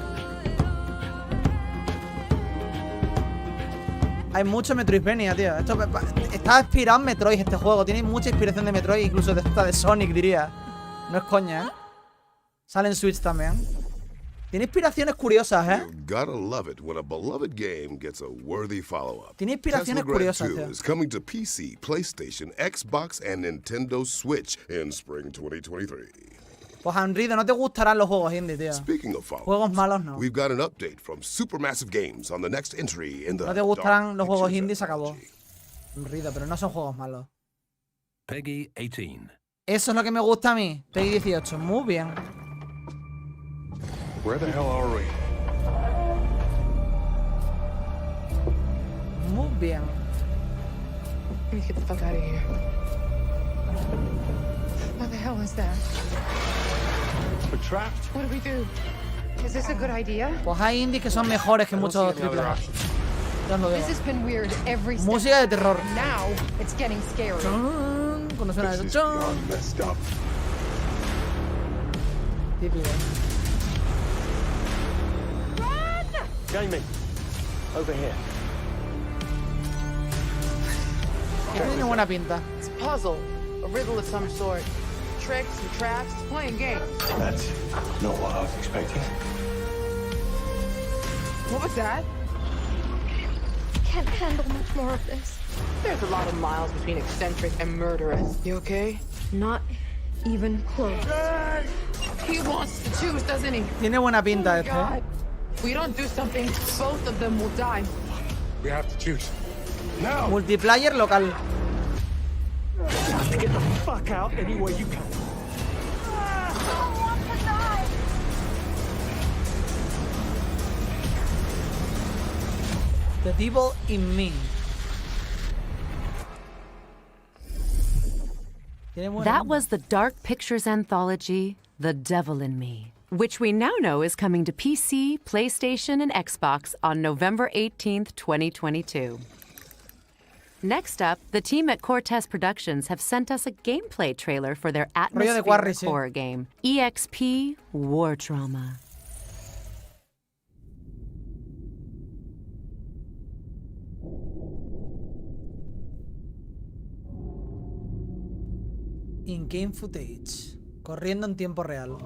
Hay mucho Metroidvania, tío. Esto está inspirado en Metroid este juego. Tiene mucha inspiración de Metroid, incluso de esta de Sonic, diría. No es coña, ¿eh? Sale en Switch también. Tiene inspiraciones curiosas, ¿eh? Gotta love it when a beloved game gets a worthy follow-up. Tiene inspiraciones curiosas, tío. is coming to PC, PlayStation, Xbox, and Nintendo Switch in spring 2023. Pues Henry, no te gustarán los juegos indie, tío. Speaking of follow-ups, juegos malos no. We've got an update from Supermassive Games on the next entry in the No te gustarán los juegos indie, se acabó. Henry, pero no son juegos malos. Peggy 18. Eso es lo que me gusta a mí. Peggy 18, muy bien. Where the hell are we? Muy bien. Let me get the fuck out of here. What the hell is that? We're trapped. What do we do? Is this a good idea? Pues hay indies que son mejores que muchos triples A. Ya os lo digo. This has been weird every step. Música de terror. Now it's getting scary. Cuando suena eso. Típico. Jamie, over here. Tiene buena pinta. It's a puzzle, a riddle of some sort. Tricks and traps, playing games. That's not what I was expecting. What was that? Can't handle much more of this. There's a lot of miles between eccentric and murderous. You okay? Not even close. He wants to choose, doesn't he? Tiene buena pinta Oh, este. God. If we don't do something, both of them will die. We have to choose. Now! Multiplayer local. You have to get the fuck out any way you can. The Devil in Me. That was the Dark Pictures anthology, The Devil in Me, which we now know is coming to PC, PlayStation, and Xbox on November 18th, 2022. Next up, the team at Cortez Productions have sent us a gameplay trailer for their atmospheric horror game, EXP War Trauma. In-game footage. Corriendo en tiempo real.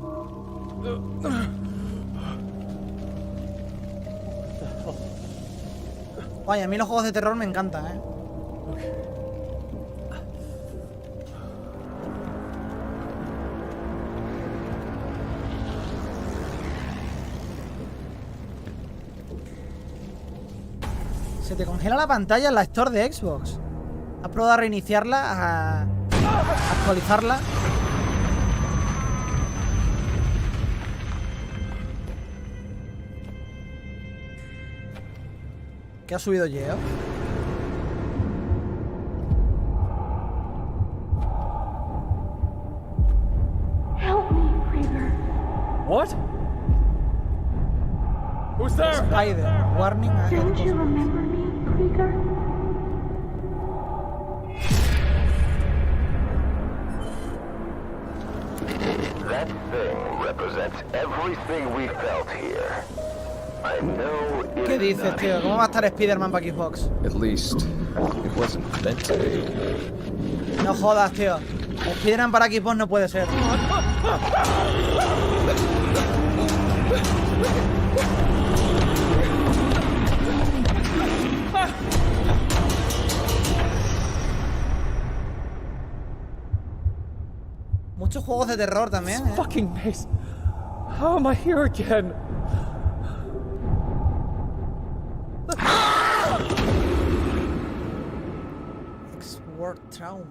Vaya, a mí los juegos de terror me encantan, ¿eh? Se te congela la pantalla en la Store de Xbox. ¿Has probado a reiniciarla? A actualizarla. ¿Qué ha subido Geo? Help me, Krieger. What? Who's there? Spider. Warning. Don't you remember me, Krieger? That thing represents everything we felt here. I know it ¿Qué dices, tío? ¿Cómo va a estar Spider-Man para Xbox? At least, it wasn't meant to be. No jodas, tío. Spider-Man para Xbox no puede ser. Muchos juegos de terror también, ¿eh? Fucking mess. How am I here again? War Trauma.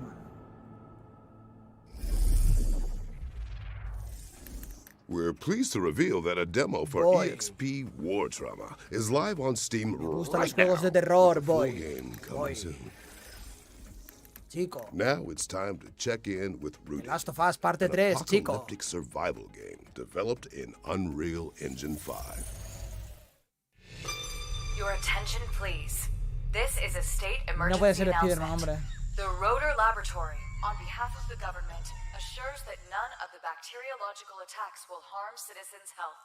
We're pleased to reveal that a demo for EXP War Trauma is live on Steam right now. Juegos de terror, boy. Game coming soon. Chico. Now it's time to check in with Rudy. Last of Us parte 3, chico. Apocalyptic survival game developed in Unreal Engine 5. Your attention, please. This is a state emergency No puede ser announcement. Spider-Man, hombre. The Rotor Laboratory on behalf of the government, assures that none of the bacteriological attacks will harm citizens' health.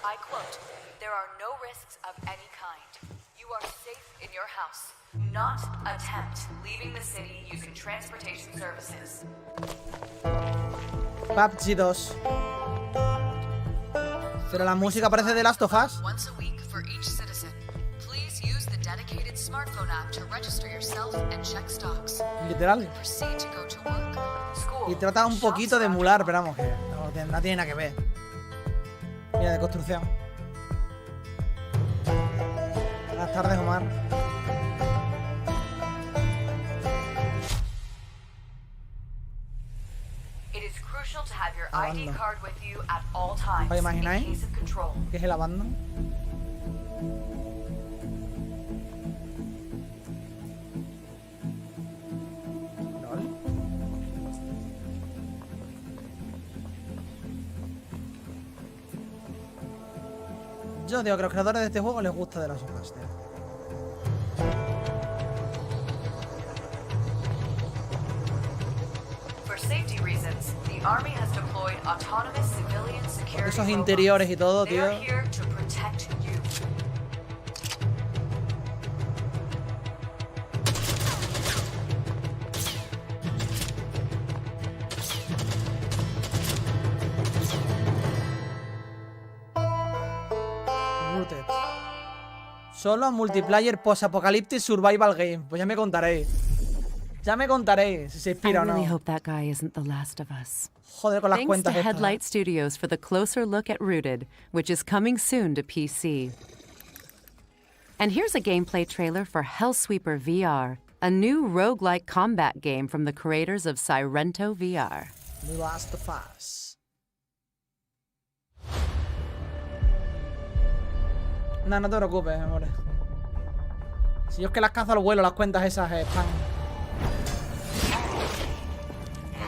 I quote, "There are no risks of any kind. You are safe in your house. Not attempt leaving the city using transportation services." PUBG 2. Pero la música parece de Last of Us. Once a week for each citizen. Please use the dedicated smartphone app to register yourself and check stocks. Literal. Proceed to go to work, school. Y trata un poquito de emular, pero vamos, que no tiene nada que ver. Mira, de construcción. Buenas tardes, Omar. It is crucial to have your ID card with you at all times ¿Os in imagináis case of control. qué es el abando? Yo digo que a los creadores de este juego les gusta de las hojas, tío. For safety reasons, the army has deployed autonomous civilian security Esos interiores y todo, tío. They're here to protect you. Rooted. Solo multiplayer post-apocalyptic survival game. Pues ya me contaréis. Ya me contaréis si se inspira o no. I really hope that guy isn't the last of us. Joder con las Thanks cuentas to estas. Headlight Studios for the closer look at Rooted, which is coming soon to PC. And here's a gameplay trailer for Hellsweeper VR, a new roguelike combat game from the creators of Sirento VR. The Last of Us. No, no te preocupes, amores. Si yo es que las cazo al vuelo, las cuentas esas están.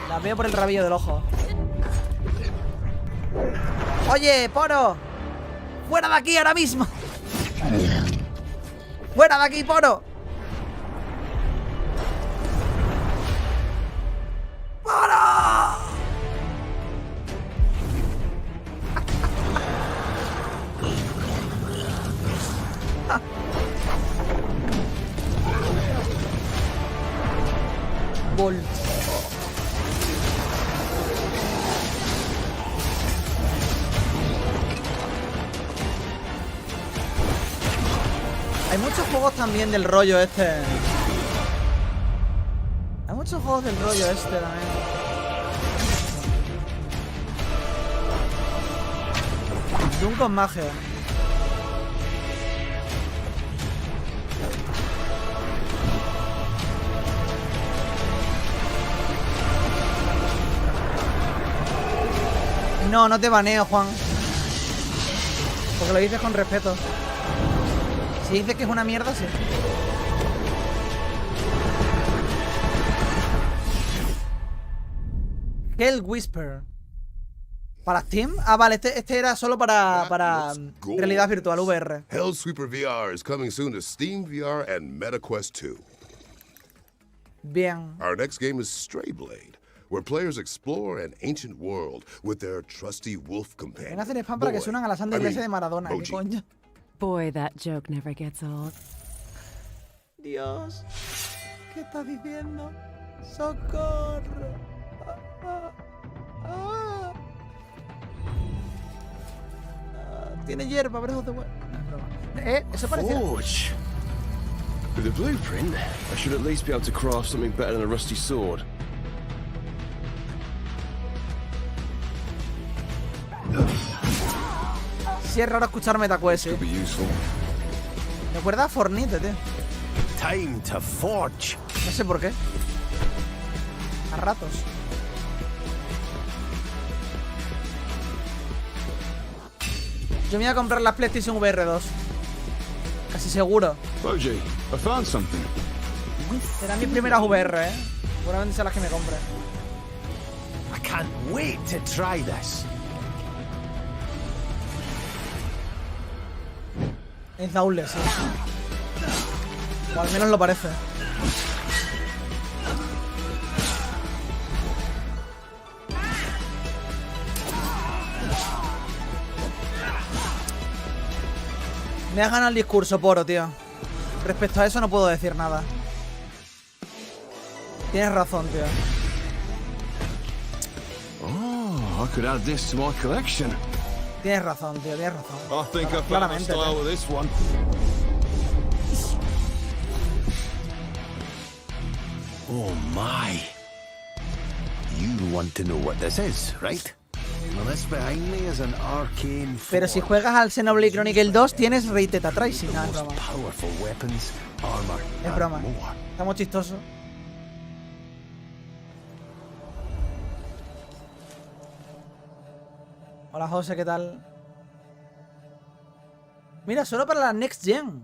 Las veo por el rabillo del ojo. Oye, Poro. Fuera de aquí ahora mismo. Fuera de aquí, Poro. ¡Poro! Gol. Hay muchos juegos también del rollo este. Hay muchos juegos del rollo este también. Doom con magia. No, no te baneo, Juan. Porque lo dices con respeto. Si dices que es una mierda, sí. Hell Whisper. ¿Para Steam? Ah, vale, este era solo para realidad virtual, VR. Hellsweeper VR is coming soon to Steam VR and MetaQuest 2. Bien. Our next game is Strayblade, where players explore an ancient world with their trusty wolf companion. Ven a hacer spam para que suenan a la santa iglesia de Maradona. ¿Qué coño? Boy, that joke never gets old. Dios, ¿qué estás diciendo? ¡Socorro! Tiene hierba, pero de huevo. Eso parece. Forge. With a blueprint, I should at least be able to craft something better than a rusty sword. Sí, es raro escuchar MetaQuest, ¿eh? Me acuerda a Fornite, tío. Time to forge. No sé por qué. A ratos. Yo me voy a comprar las PlayStation VR 2. Casi seguro. Boji, I found something. Serán mis primeras VR, seguramente sean las que me compre. I can't wait to try this. Es Dauntless, sí. O al menos lo parece. Me ha ganado el discurso, Poro, tío. Respecto a eso no puedo decir nada. Tienes razón, tío. Oh, I could add this to my collection. Tienes razón, tío, tienes razón. I think I found my Claramente, style tío. with this one. Oh my. You want to know what this is, right? Well, this behind me is an arcane Pero si juegas al Xenoblade Chronicle 2 tienes Rated Tracing. Ah, es broma. powerful weapons, armor, Es broma. Estamos chistosos. Hola José, ¿qué tal? Mira, solo para la Next Gen.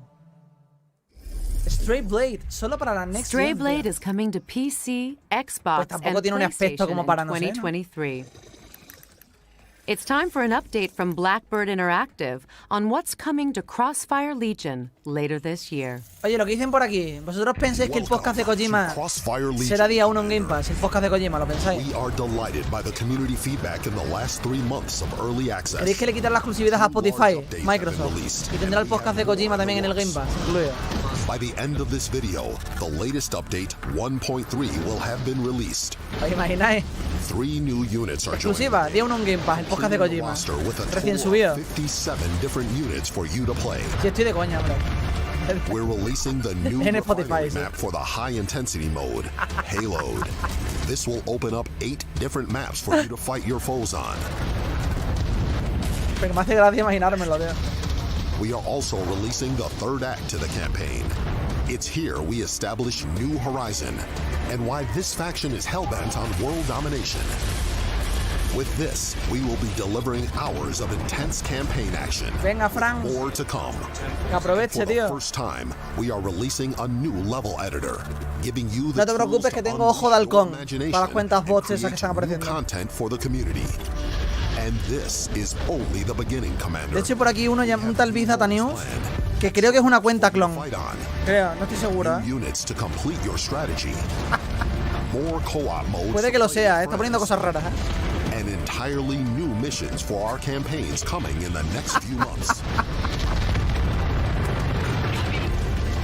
Stray Blade, solo para la Next Stray Gen. Blade is coming to PC, Xbox, tampoco and tiene un aspecto PlayStation como in para no sé, ¿no? 2023. It's time for an update from Blackbird Interactive on what's coming to Crossfire Legion later this year. Oye, lo que dicen por aquí, ¿vosotros pensáis que el podcast de Kojima será día 1 en Game Pass? El podcast de Kojima, ¿lo pensáis? We are delighted by the community feedback in the last 3 months of early access. ¿Queréis que le quitan la exclusividad a Spotify, Microsoft? Y tendrá el podcast de Kojima también en el Game Pass, incluido. By the end of this video, the latest update 1.3 will have been released. ¿Os imagináis? 3 new units are joining. Exclusiva, día 1 en Game Pass, el podcast de Kojima. Recién subido. 57 different units for you to play. Sí, estoy de coña, bro. We're releasing the new En Spotify, sí. map for the high intensity mode, Haloed. This will open up 8 different maps for you to fight your foes on. Pero me hace gracia imaginármelo, tío. We are also releasing the 3rd act to the campaign. It's here we establish New Horizon, and why this faction is hellbent on world domination. With this, we will be delivering hours of intense campaign action. Venga, Frank. More to come. Que aproveche, For the tío. first time, we are releasing a new level editor, giving you the No te preocupes que tengo ojo de halcón para las cuentas bots esas que están apareciendo. content for the community. And this is only the beginning, Commander. De hecho, por aquí un tal Bizata News, que creo que es una cuenta clon. Creo, no estoy seguro, ¿eh? Units to complete your strategy. More co-op modes. Puede que lo sea, está poniendo cosas raras, ¿eh? And entirely new missions for our campaigns coming in the next few months.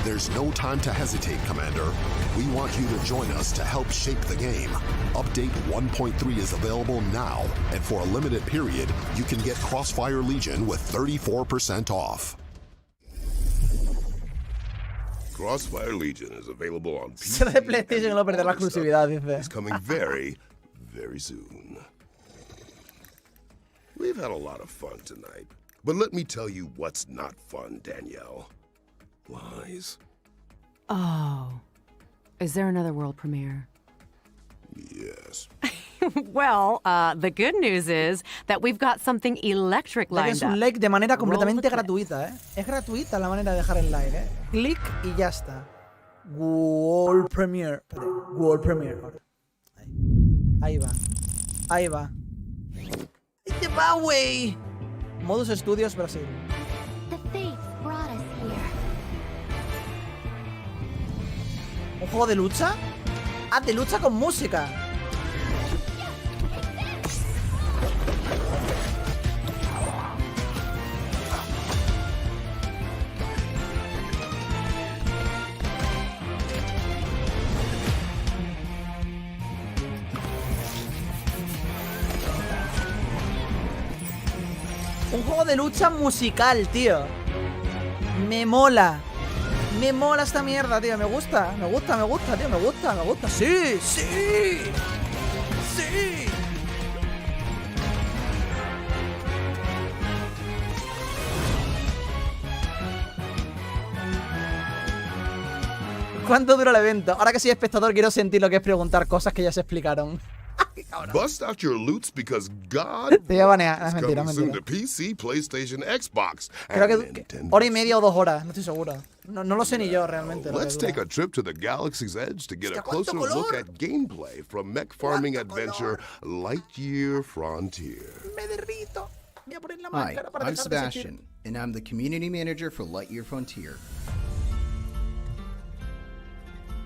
There's no time to hesitate, Commander. We want you to join us to help shape the game. Update 1.3 is available now, and for a limited period, you can get Crossfire Legion with 34% off. Crossfire Legion is available on PC. Será de PlayStation y no perder la exclusividad, dice. It's coming very, very soon. We've had a lot of fun tonight, but let me tell you what's not fun, Danielle. Lies. Oh. Is there another world premiere? Yes. Well, the good news is that we've got something electric Ya que lined es un up. like de manera completamente Roll the gratuita, ¿eh? Es gratuita la manera de dejar el like, ¿eh? Clic y ya está. World Premiere. Espérate, World Premiere. Ahora. Ahí va. Ahí va. ¡Ahí te va, wey! Modus Studios Brasil. The fates brought us here. ¿Un juego de lucha? Ah, de lucha con música. Un juego de lucha musical, tío. Me mola. Me mola esta mierda, tío. Me gusta, tío. Me gusta. ¡Sí! ¡Sí! ¡Sí! ¿Cuánto dura el evento? Ahora que soy espectador quiero sentir lo que es preguntar cosas que ya se explicaron. Bust out your loots because God Te voy a banear. Es is mentira, coming es soon mentira. to PC, PlayStation, Xbox, Creo and que Nintendo. hora y media o 2 horas, no estoy seguro. No lo sé ni yo realmente. lo que Let's dura. take a trip to the galaxy's edge to get a closer look at gameplay from mech farming adventure Lightyear Frontier. Me derrito. Voy a poner la Hi, máscara para I'm dejar de sentir. Sebastian, and I'm the community manager for Lightyear Frontier.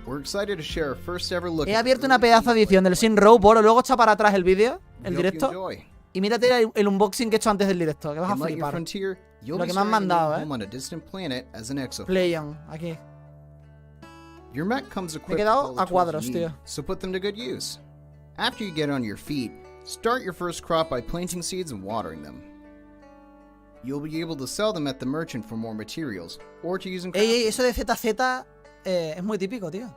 We're excited to share our first ever look He at abierto una pedazo de edición del Sin Row, Boro, luego echa para atrás el vídeo, el We hope you directo. enjoy. Y mírate el unboxing que he hecho antes del directo, que vas a In Lightyear flipar. Frontier, You'll Lo be que me han starting a new mandado, home on a distant planet as an exo. Play on, aquí. Your mech comes equipped with quedado all the a tools cuadros, you need, tío. so put them to good use. After you get on your feet, start your first crop by planting seeds and watering them. You'll be able to sell them at the merchant for more materials, or to use in Ey, eso de ZZ es muy típico, tío.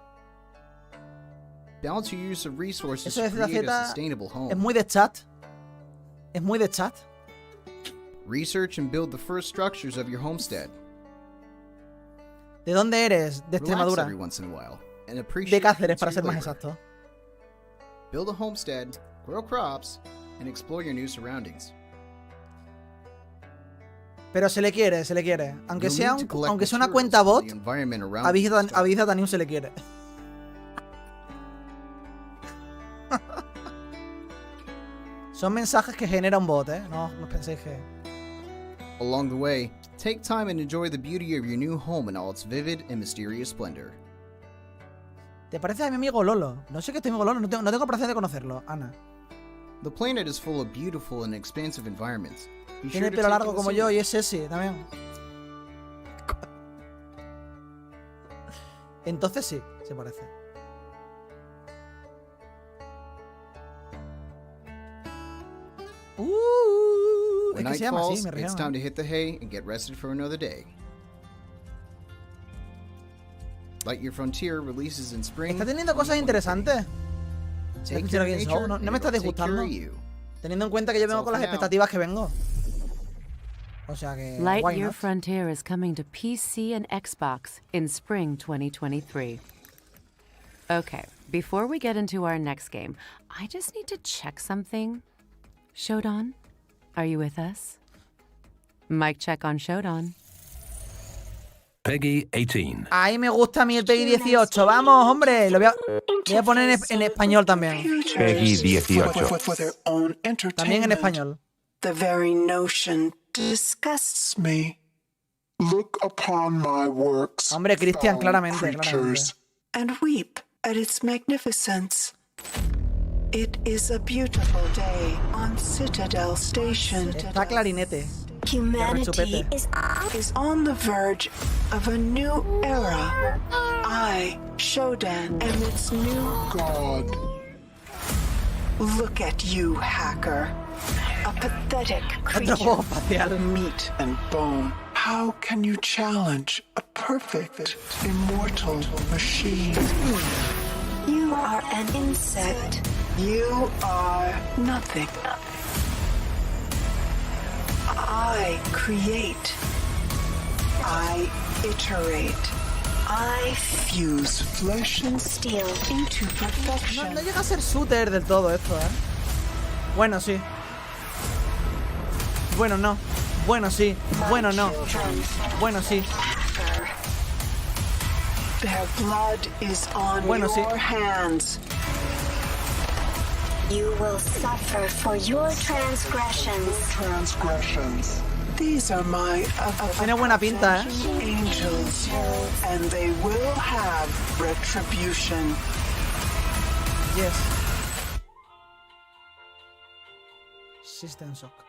balance your use of resources Eso de to create a ZZ sustainable home. es muy de chat. Es muy de chat. Research and build the first structures of your homestead. ¿De dónde eres? De Relax Extremadura. every once in a while, and De appreciate Cáceres, para your ser más labor. exacto. Build a homestead, grow crops, and explore your new surroundings. Pero se le quiere, se le quiere. Aunque You'll sea, need to collect aunque sea una materials cuenta from bot, the environment around a Daniel se le quiere. Son mensajes que genera un bot, ¿eh? No penséis que... Along the way, take time and enjoy the beauty of your new home in all its vivid and mysterious splendor. ¿Te parece a mi amigo Lolo? No sé qué es tu amigo Lolo, no tengo placer de conocerlo, Ana. The planet is full of beautiful and expansive environments. Be Tiene sure el to pelo take largo in the como yo scenery. y es sexy también. Entonces sí, se parece. Es When que night se llama así, falls, me it's refiero. time to hit the hay and get rested for another day. Light Your Frontier releases in spring. Está teniendo cosas interesantes. Take care of nature, No and me está it'll take care disgustando. of you. Teniendo en cuenta que yo vengo con las expectativas que vengo. O sea que... why Lightyear not? Frontier is coming to PC and Xbox in spring 2023. Okay, before we get into our next game, I just need to check something. Shodan, are you with us? Mic check on Shodan. Peggy 18. Ahí me gusta a mí el Peggy 18. Vamos, hombre. Lo voy a poner en español también. Peggy 18. For their own entertainment. También en español. The very notion disgusts me. Look upon my works. Hombre, Cristian, foul claramente, creatures, and weep at its magnificence. It is a beautiful day on Citadel Station. Está clarinete. Humanity is on the verge of a new era. I, Shodan, am its new god. Look at you, hacker. A pathetic creature of meat and bone. How can you challenge a perfect, immortal machine? You are an insect. You are nothing. I create. I iterate. I fuse flesh and steel into perfection. No llega a ser shooter del todo esto, ¿eh? Bueno, sí. Bueno, no. Bueno, sí. Bueno, no. Bueno, sí. Their blood is on Bueno, sí. your hands. You will suffer for your transgressions. These are my Tiene buena pinta, ¿eh? angels, and they will have retribution. Yes. System shock.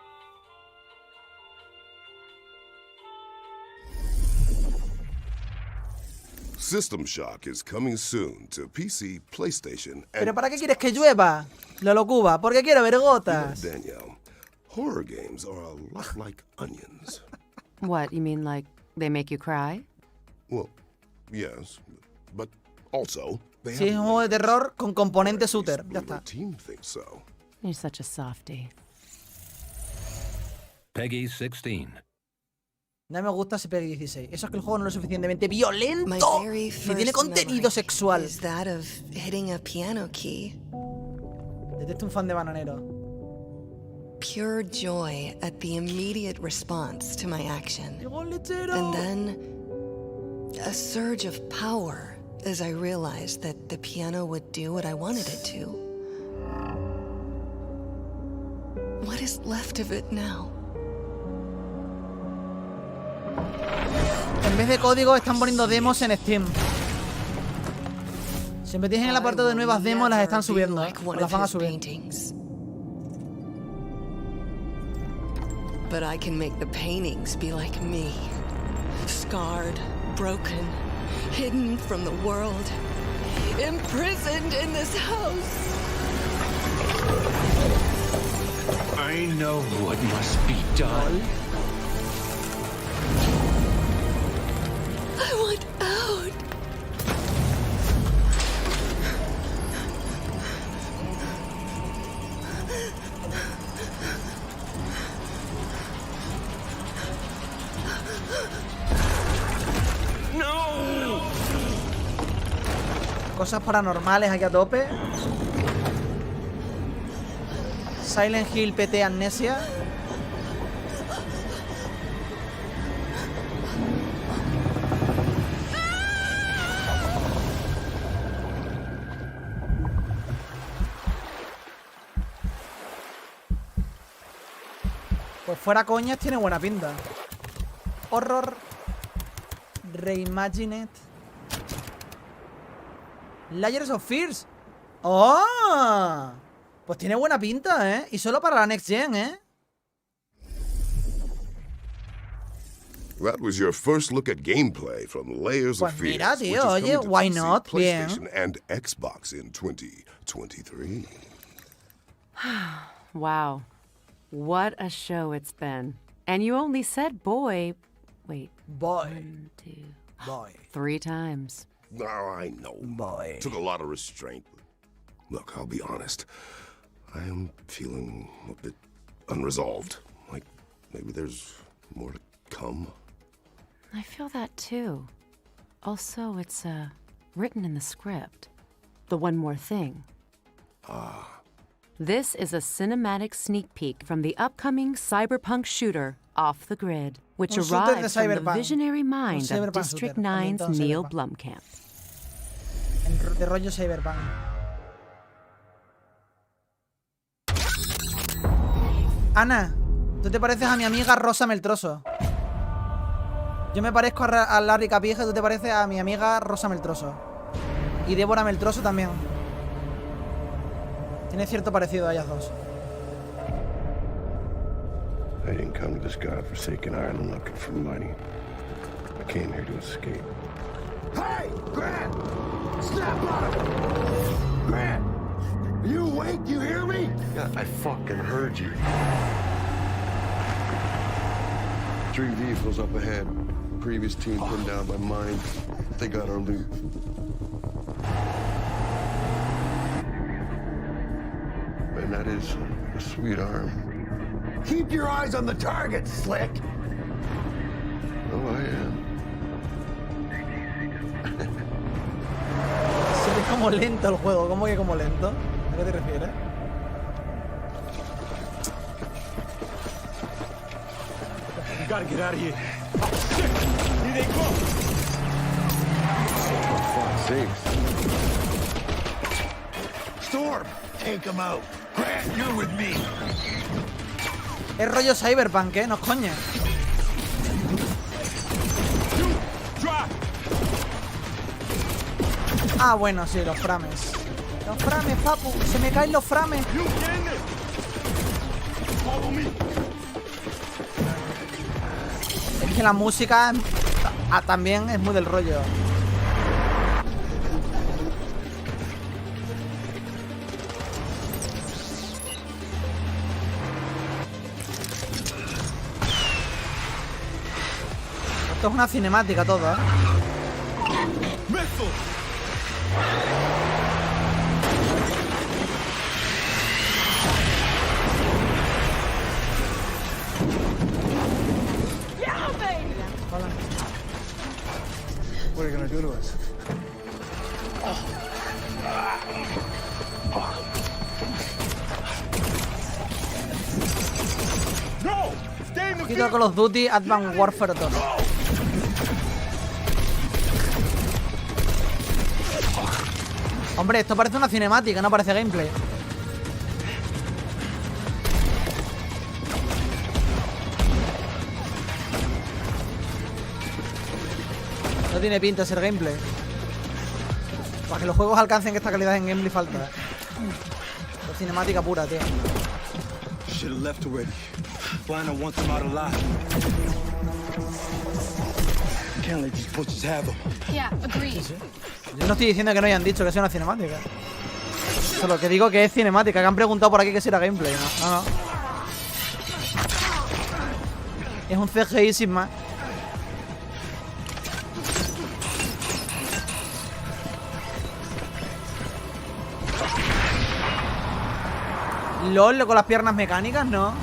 System Shock is coming soon to PC, PlayStation, and ¿Pero para qué quieres que llueva? Lolo Cuba, porque quiero ver gotas. Danielle. Horror games are a lot like onions. What, you mean like they make you cry? Well, yes, but also they Sí, es have un juego de terror con componente shooter. Ya está. team thinks so. You're such a softie. Peggy 16. No me gusta ese Peggy 16. Eso es que el juego no es lo suficientemente violento. Ni tiene contenido sexual. Is that of hitting a piano key. Detesto un fan de Bananero. Pure joy at the immediate response to my action. And then a surge of power as I realized that the piano would do what I wanted it to. What is left of it now? En vez de código están poniendo demos en Steam. Si metéis en el apartado de nuevas demos las están subiendo, ¿eh? O las van a subir. But I can make the paintings be like me. Scarred, broken, hidden from the world, imprisoned in this house. I know what must be done. I want out. No. Cosas paranormales aquí a tope. Silent Hill PT Amnesia. Pues fuera coñas, tiene buena pinta. Horror Reimagined Layers of Fears. ¡Oh! Pues tiene buena pinta, ¿eh? Y solo para la Next Gen, ¿eh? That was your first look at gameplay from Layers of Pues Fears, mira, which tío, is oye, coming to why PC, not? Bien. PlayStation and Xbox in 2023. Wow. What a show it's been. And you only said boy. Wait. Boy. 1, 2, Boy. 3 times. No, I know. Boy. Took a lot of restraint. Look, I'll be honest. I am feeling a bit unresolved. Like, maybe there's more to come. I feel that too. Also, it's written in the script. The one more thing. This is a cinematic sneak peek from the upcoming cyberpunk shooter, Off the Grid, which Un shooter de arrives from the cyberpunk. visionary mind Un of cyberpunk District shooter, 9's ambientado en Neil cyberpunk. Blomkamp. De rollo cyberpunk. Ana, tú te pareces a mi amiga Rosa Meltroso. Yo me parezco a Larry Capieja y tú te pareces a mi amiga Rosa Meltroso. Y Débora Meltroso también. Tiene cierto parecido a ellas dos. I didn't come to this godforsaken island looking for money. I came here to escape. Hey, Grant! Snap out of it! Grant! Are you awake? You hear me? Yeah, I fucking heard you. 3 vehicles up ahead. Previous team pinned down by mine. They got our loot. And that is a sweet arm. Keep your eyes on the target, Slick! Oh, I am. Se ve como lento el juego. ¿Cómo que como lento? ¿A qué te refieres? You gotta get out of here. Oh, shit! Here they go! For fuck's sakes. Storm, take them out. Grant, you're with me. Es rollo cyberpunk, ¿eh? No es coña. Ah, bueno, sí, los frames. Los frames, papu. Se me caen los frames. Es que la música también es muy del rollo. Esto es una cinemática todo, ¿eh? What are you gonna do to us? No! Stay in the Quito Call of Duty Advanced Warfare 2. Hombre, esto parece una cinemática, no parece gameplay. No tiene pinta de ser gameplay. Para que los juegos alcancen esta calidad en gameplay falta. Es cinemática pura, tío. should have left already. Flying, I want them out alive. Can't let these butchers have them. Yeah, agreed. Yo no estoy diciendo que no hayan dicho que sea una cinemática. Solo que digo que es cinemática. Que han preguntado por aquí que si era gameplay. No. Es un CGI sin más. LOL con las piernas mecánicas, ¿no?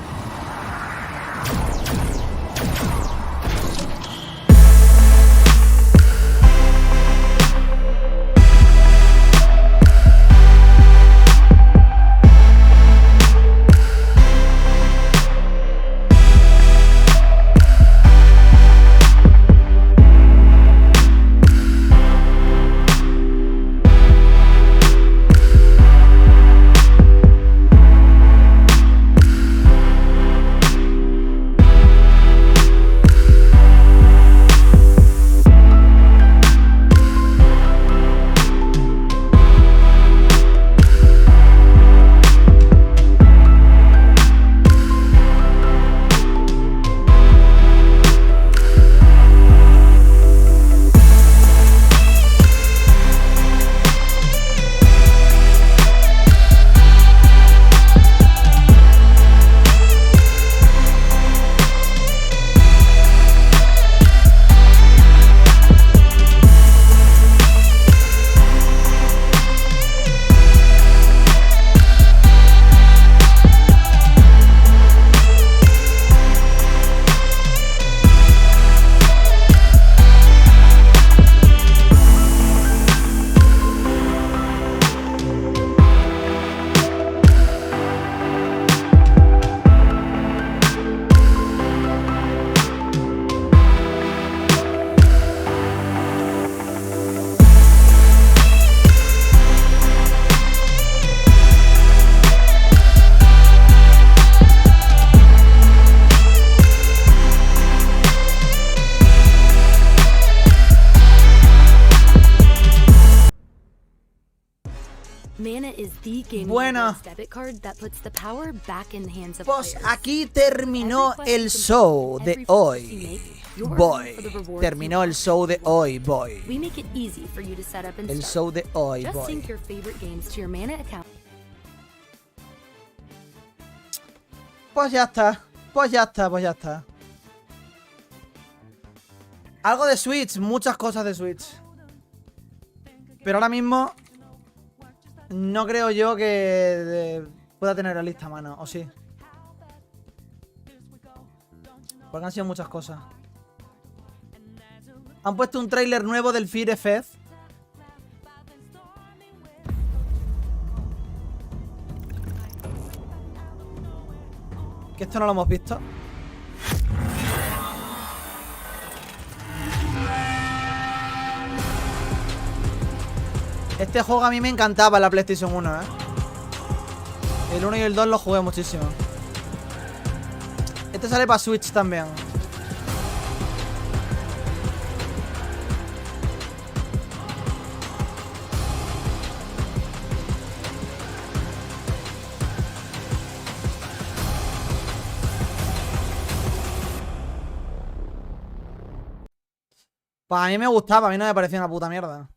Bueno, pues aquí terminó el show de hoy. Terminó el show de hoy, El show de hoy, Pues ya está. Algo de Switch, muchas cosas de Switch. Pero ahora mismo no creo yo que pueda tener la lista a mano, ¿o sí? Porque han sido muchas cosas. Han puesto un tráiler nuevo del Fear Effect. Que esto no lo hemos visto. Este juego a mí me encantaba en la PlayStation 1, El 1 y el 2 lo jugué muchísimo. Este sale para Switch también. Pues a mí me gustaba, a mí no me parecía una puta mierda.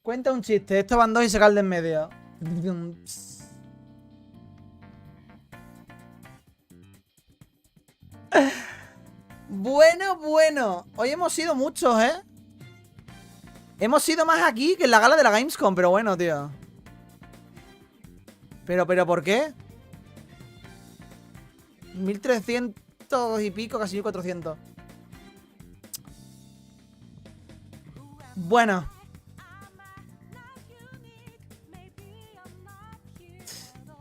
Cuenta un chiste, esto van dos y se cae de en medio. Bueno. Hoy hemos sido muchos, Hemos sido más aquí que en la gala de la Gamescom, pero bueno, tío. Pero ¿por qué? 1300 y pico, casi 1400. Bueno.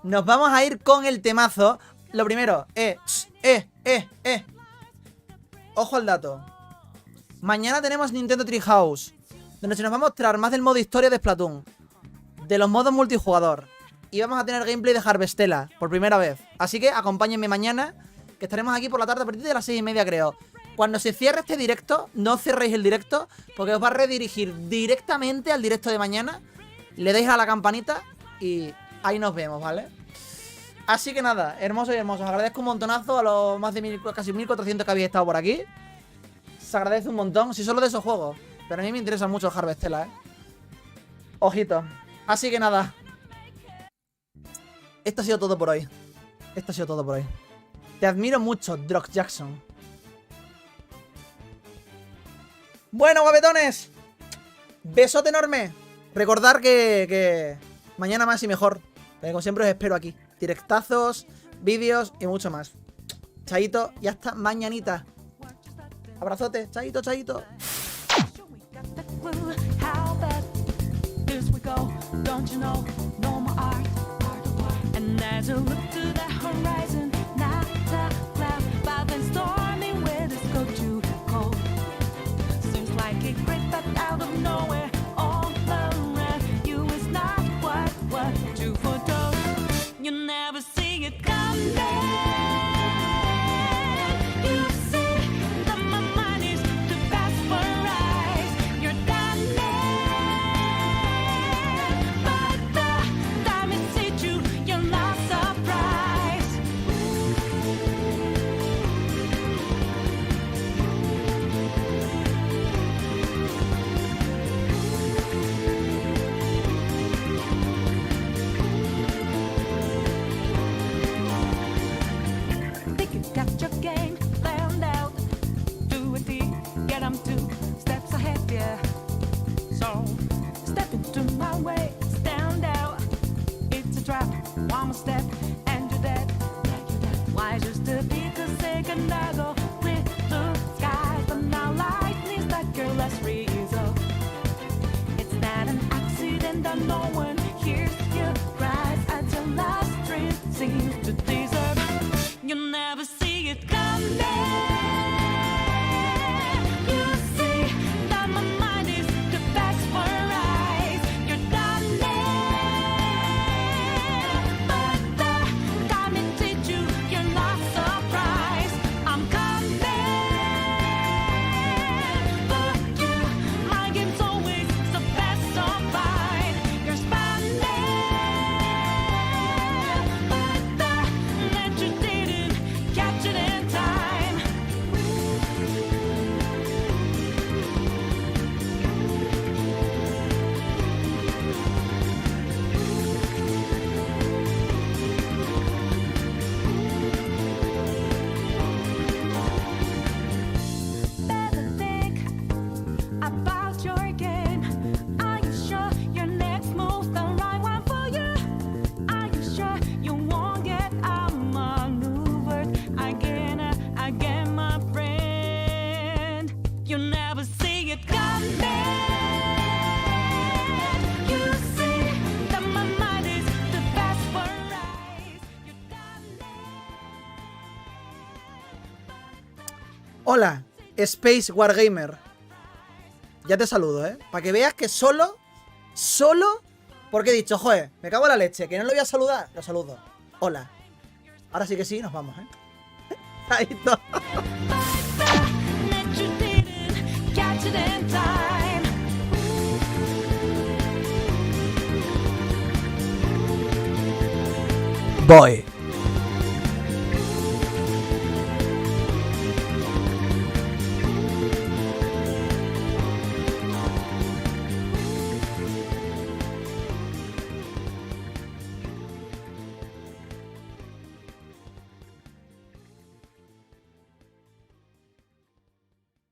Nos vamos a ir con el temazo. Lo primero, ojo al dato. Mañana tenemos Nintendo Treehouse, donde se nos va a mostrar más del modo historia de Splatoon, de los modos multijugador, y vamos a tener gameplay de Harvestella por primera vez. Así que acompáñenme mañana, que estaremos aquí por la tarde a partir de las 6:30, creo. Cuando se cierre este directo, no cerréis el directo, porque os va a redirigir directamente al directo de mañana, le deis a la campanita y ahí nos vemos, ¿vale? Así que nada, hermosos y hermosos. Os agradezco un montonazo a los más de casi 1400 que habéis estado por aquí. Se agradece un montón, si solo de esos juegos. Pero a mí me interesa mucho el Harvestella, ¿eh? Ojito. Así que nada. Esto ha sido todo por hoy. Esto ha sido todo por hoy. Te admiro mucho, Drock Jackson. Bueno, guapetones. Besote enorme. Recordar que mañana más y mejor. Pero como siempre os espero aquí. Directazos, vídeos y mucho más. Chaito y hasta mañanita. Abrazote. Chaito, chaito. Don't you know, no more art, and as you look to the horizon, not a cloud, but then stormy winds go too cold. Seems like it crept up out of nowhere, all around you is not what you foretold. You never see it coming. You see that my mind is too fast for eyes. You're done. Got your game planned out. Do a D, get 'em 2 steps ahead, yeah. So, step into my way, stand out. It's a trap, one more step, and you're dead. Why just to be the second I go with blue skies, but now lightning's that careless result. It's not an accident that no one hears you cries as your last dream seems to deserve. You never see it coming. You see that my mind is too fast for eyes. You're done. But the time it teach you, you're not surprised. I'm coming. But you, my game's always so fast, so fine. You're spanning. But the that you didn't catch it in time. Better think about your game. Are you sure your next move's the right one for you? Are you sure you won't get outmaneuvered again, my friend? You never see it coming. You see that my mind is the best for eyes. Hola, Space Wargamer. Ya te saludo, ¿eh? Para que veas que solo, porque he dicho, joder, me cago en la leche, que no lo voy a saludar, lo saludo. Hola. Ahora sí que sí, nos vamos, ¿eh? Ahí está. Catch it in time. Voy.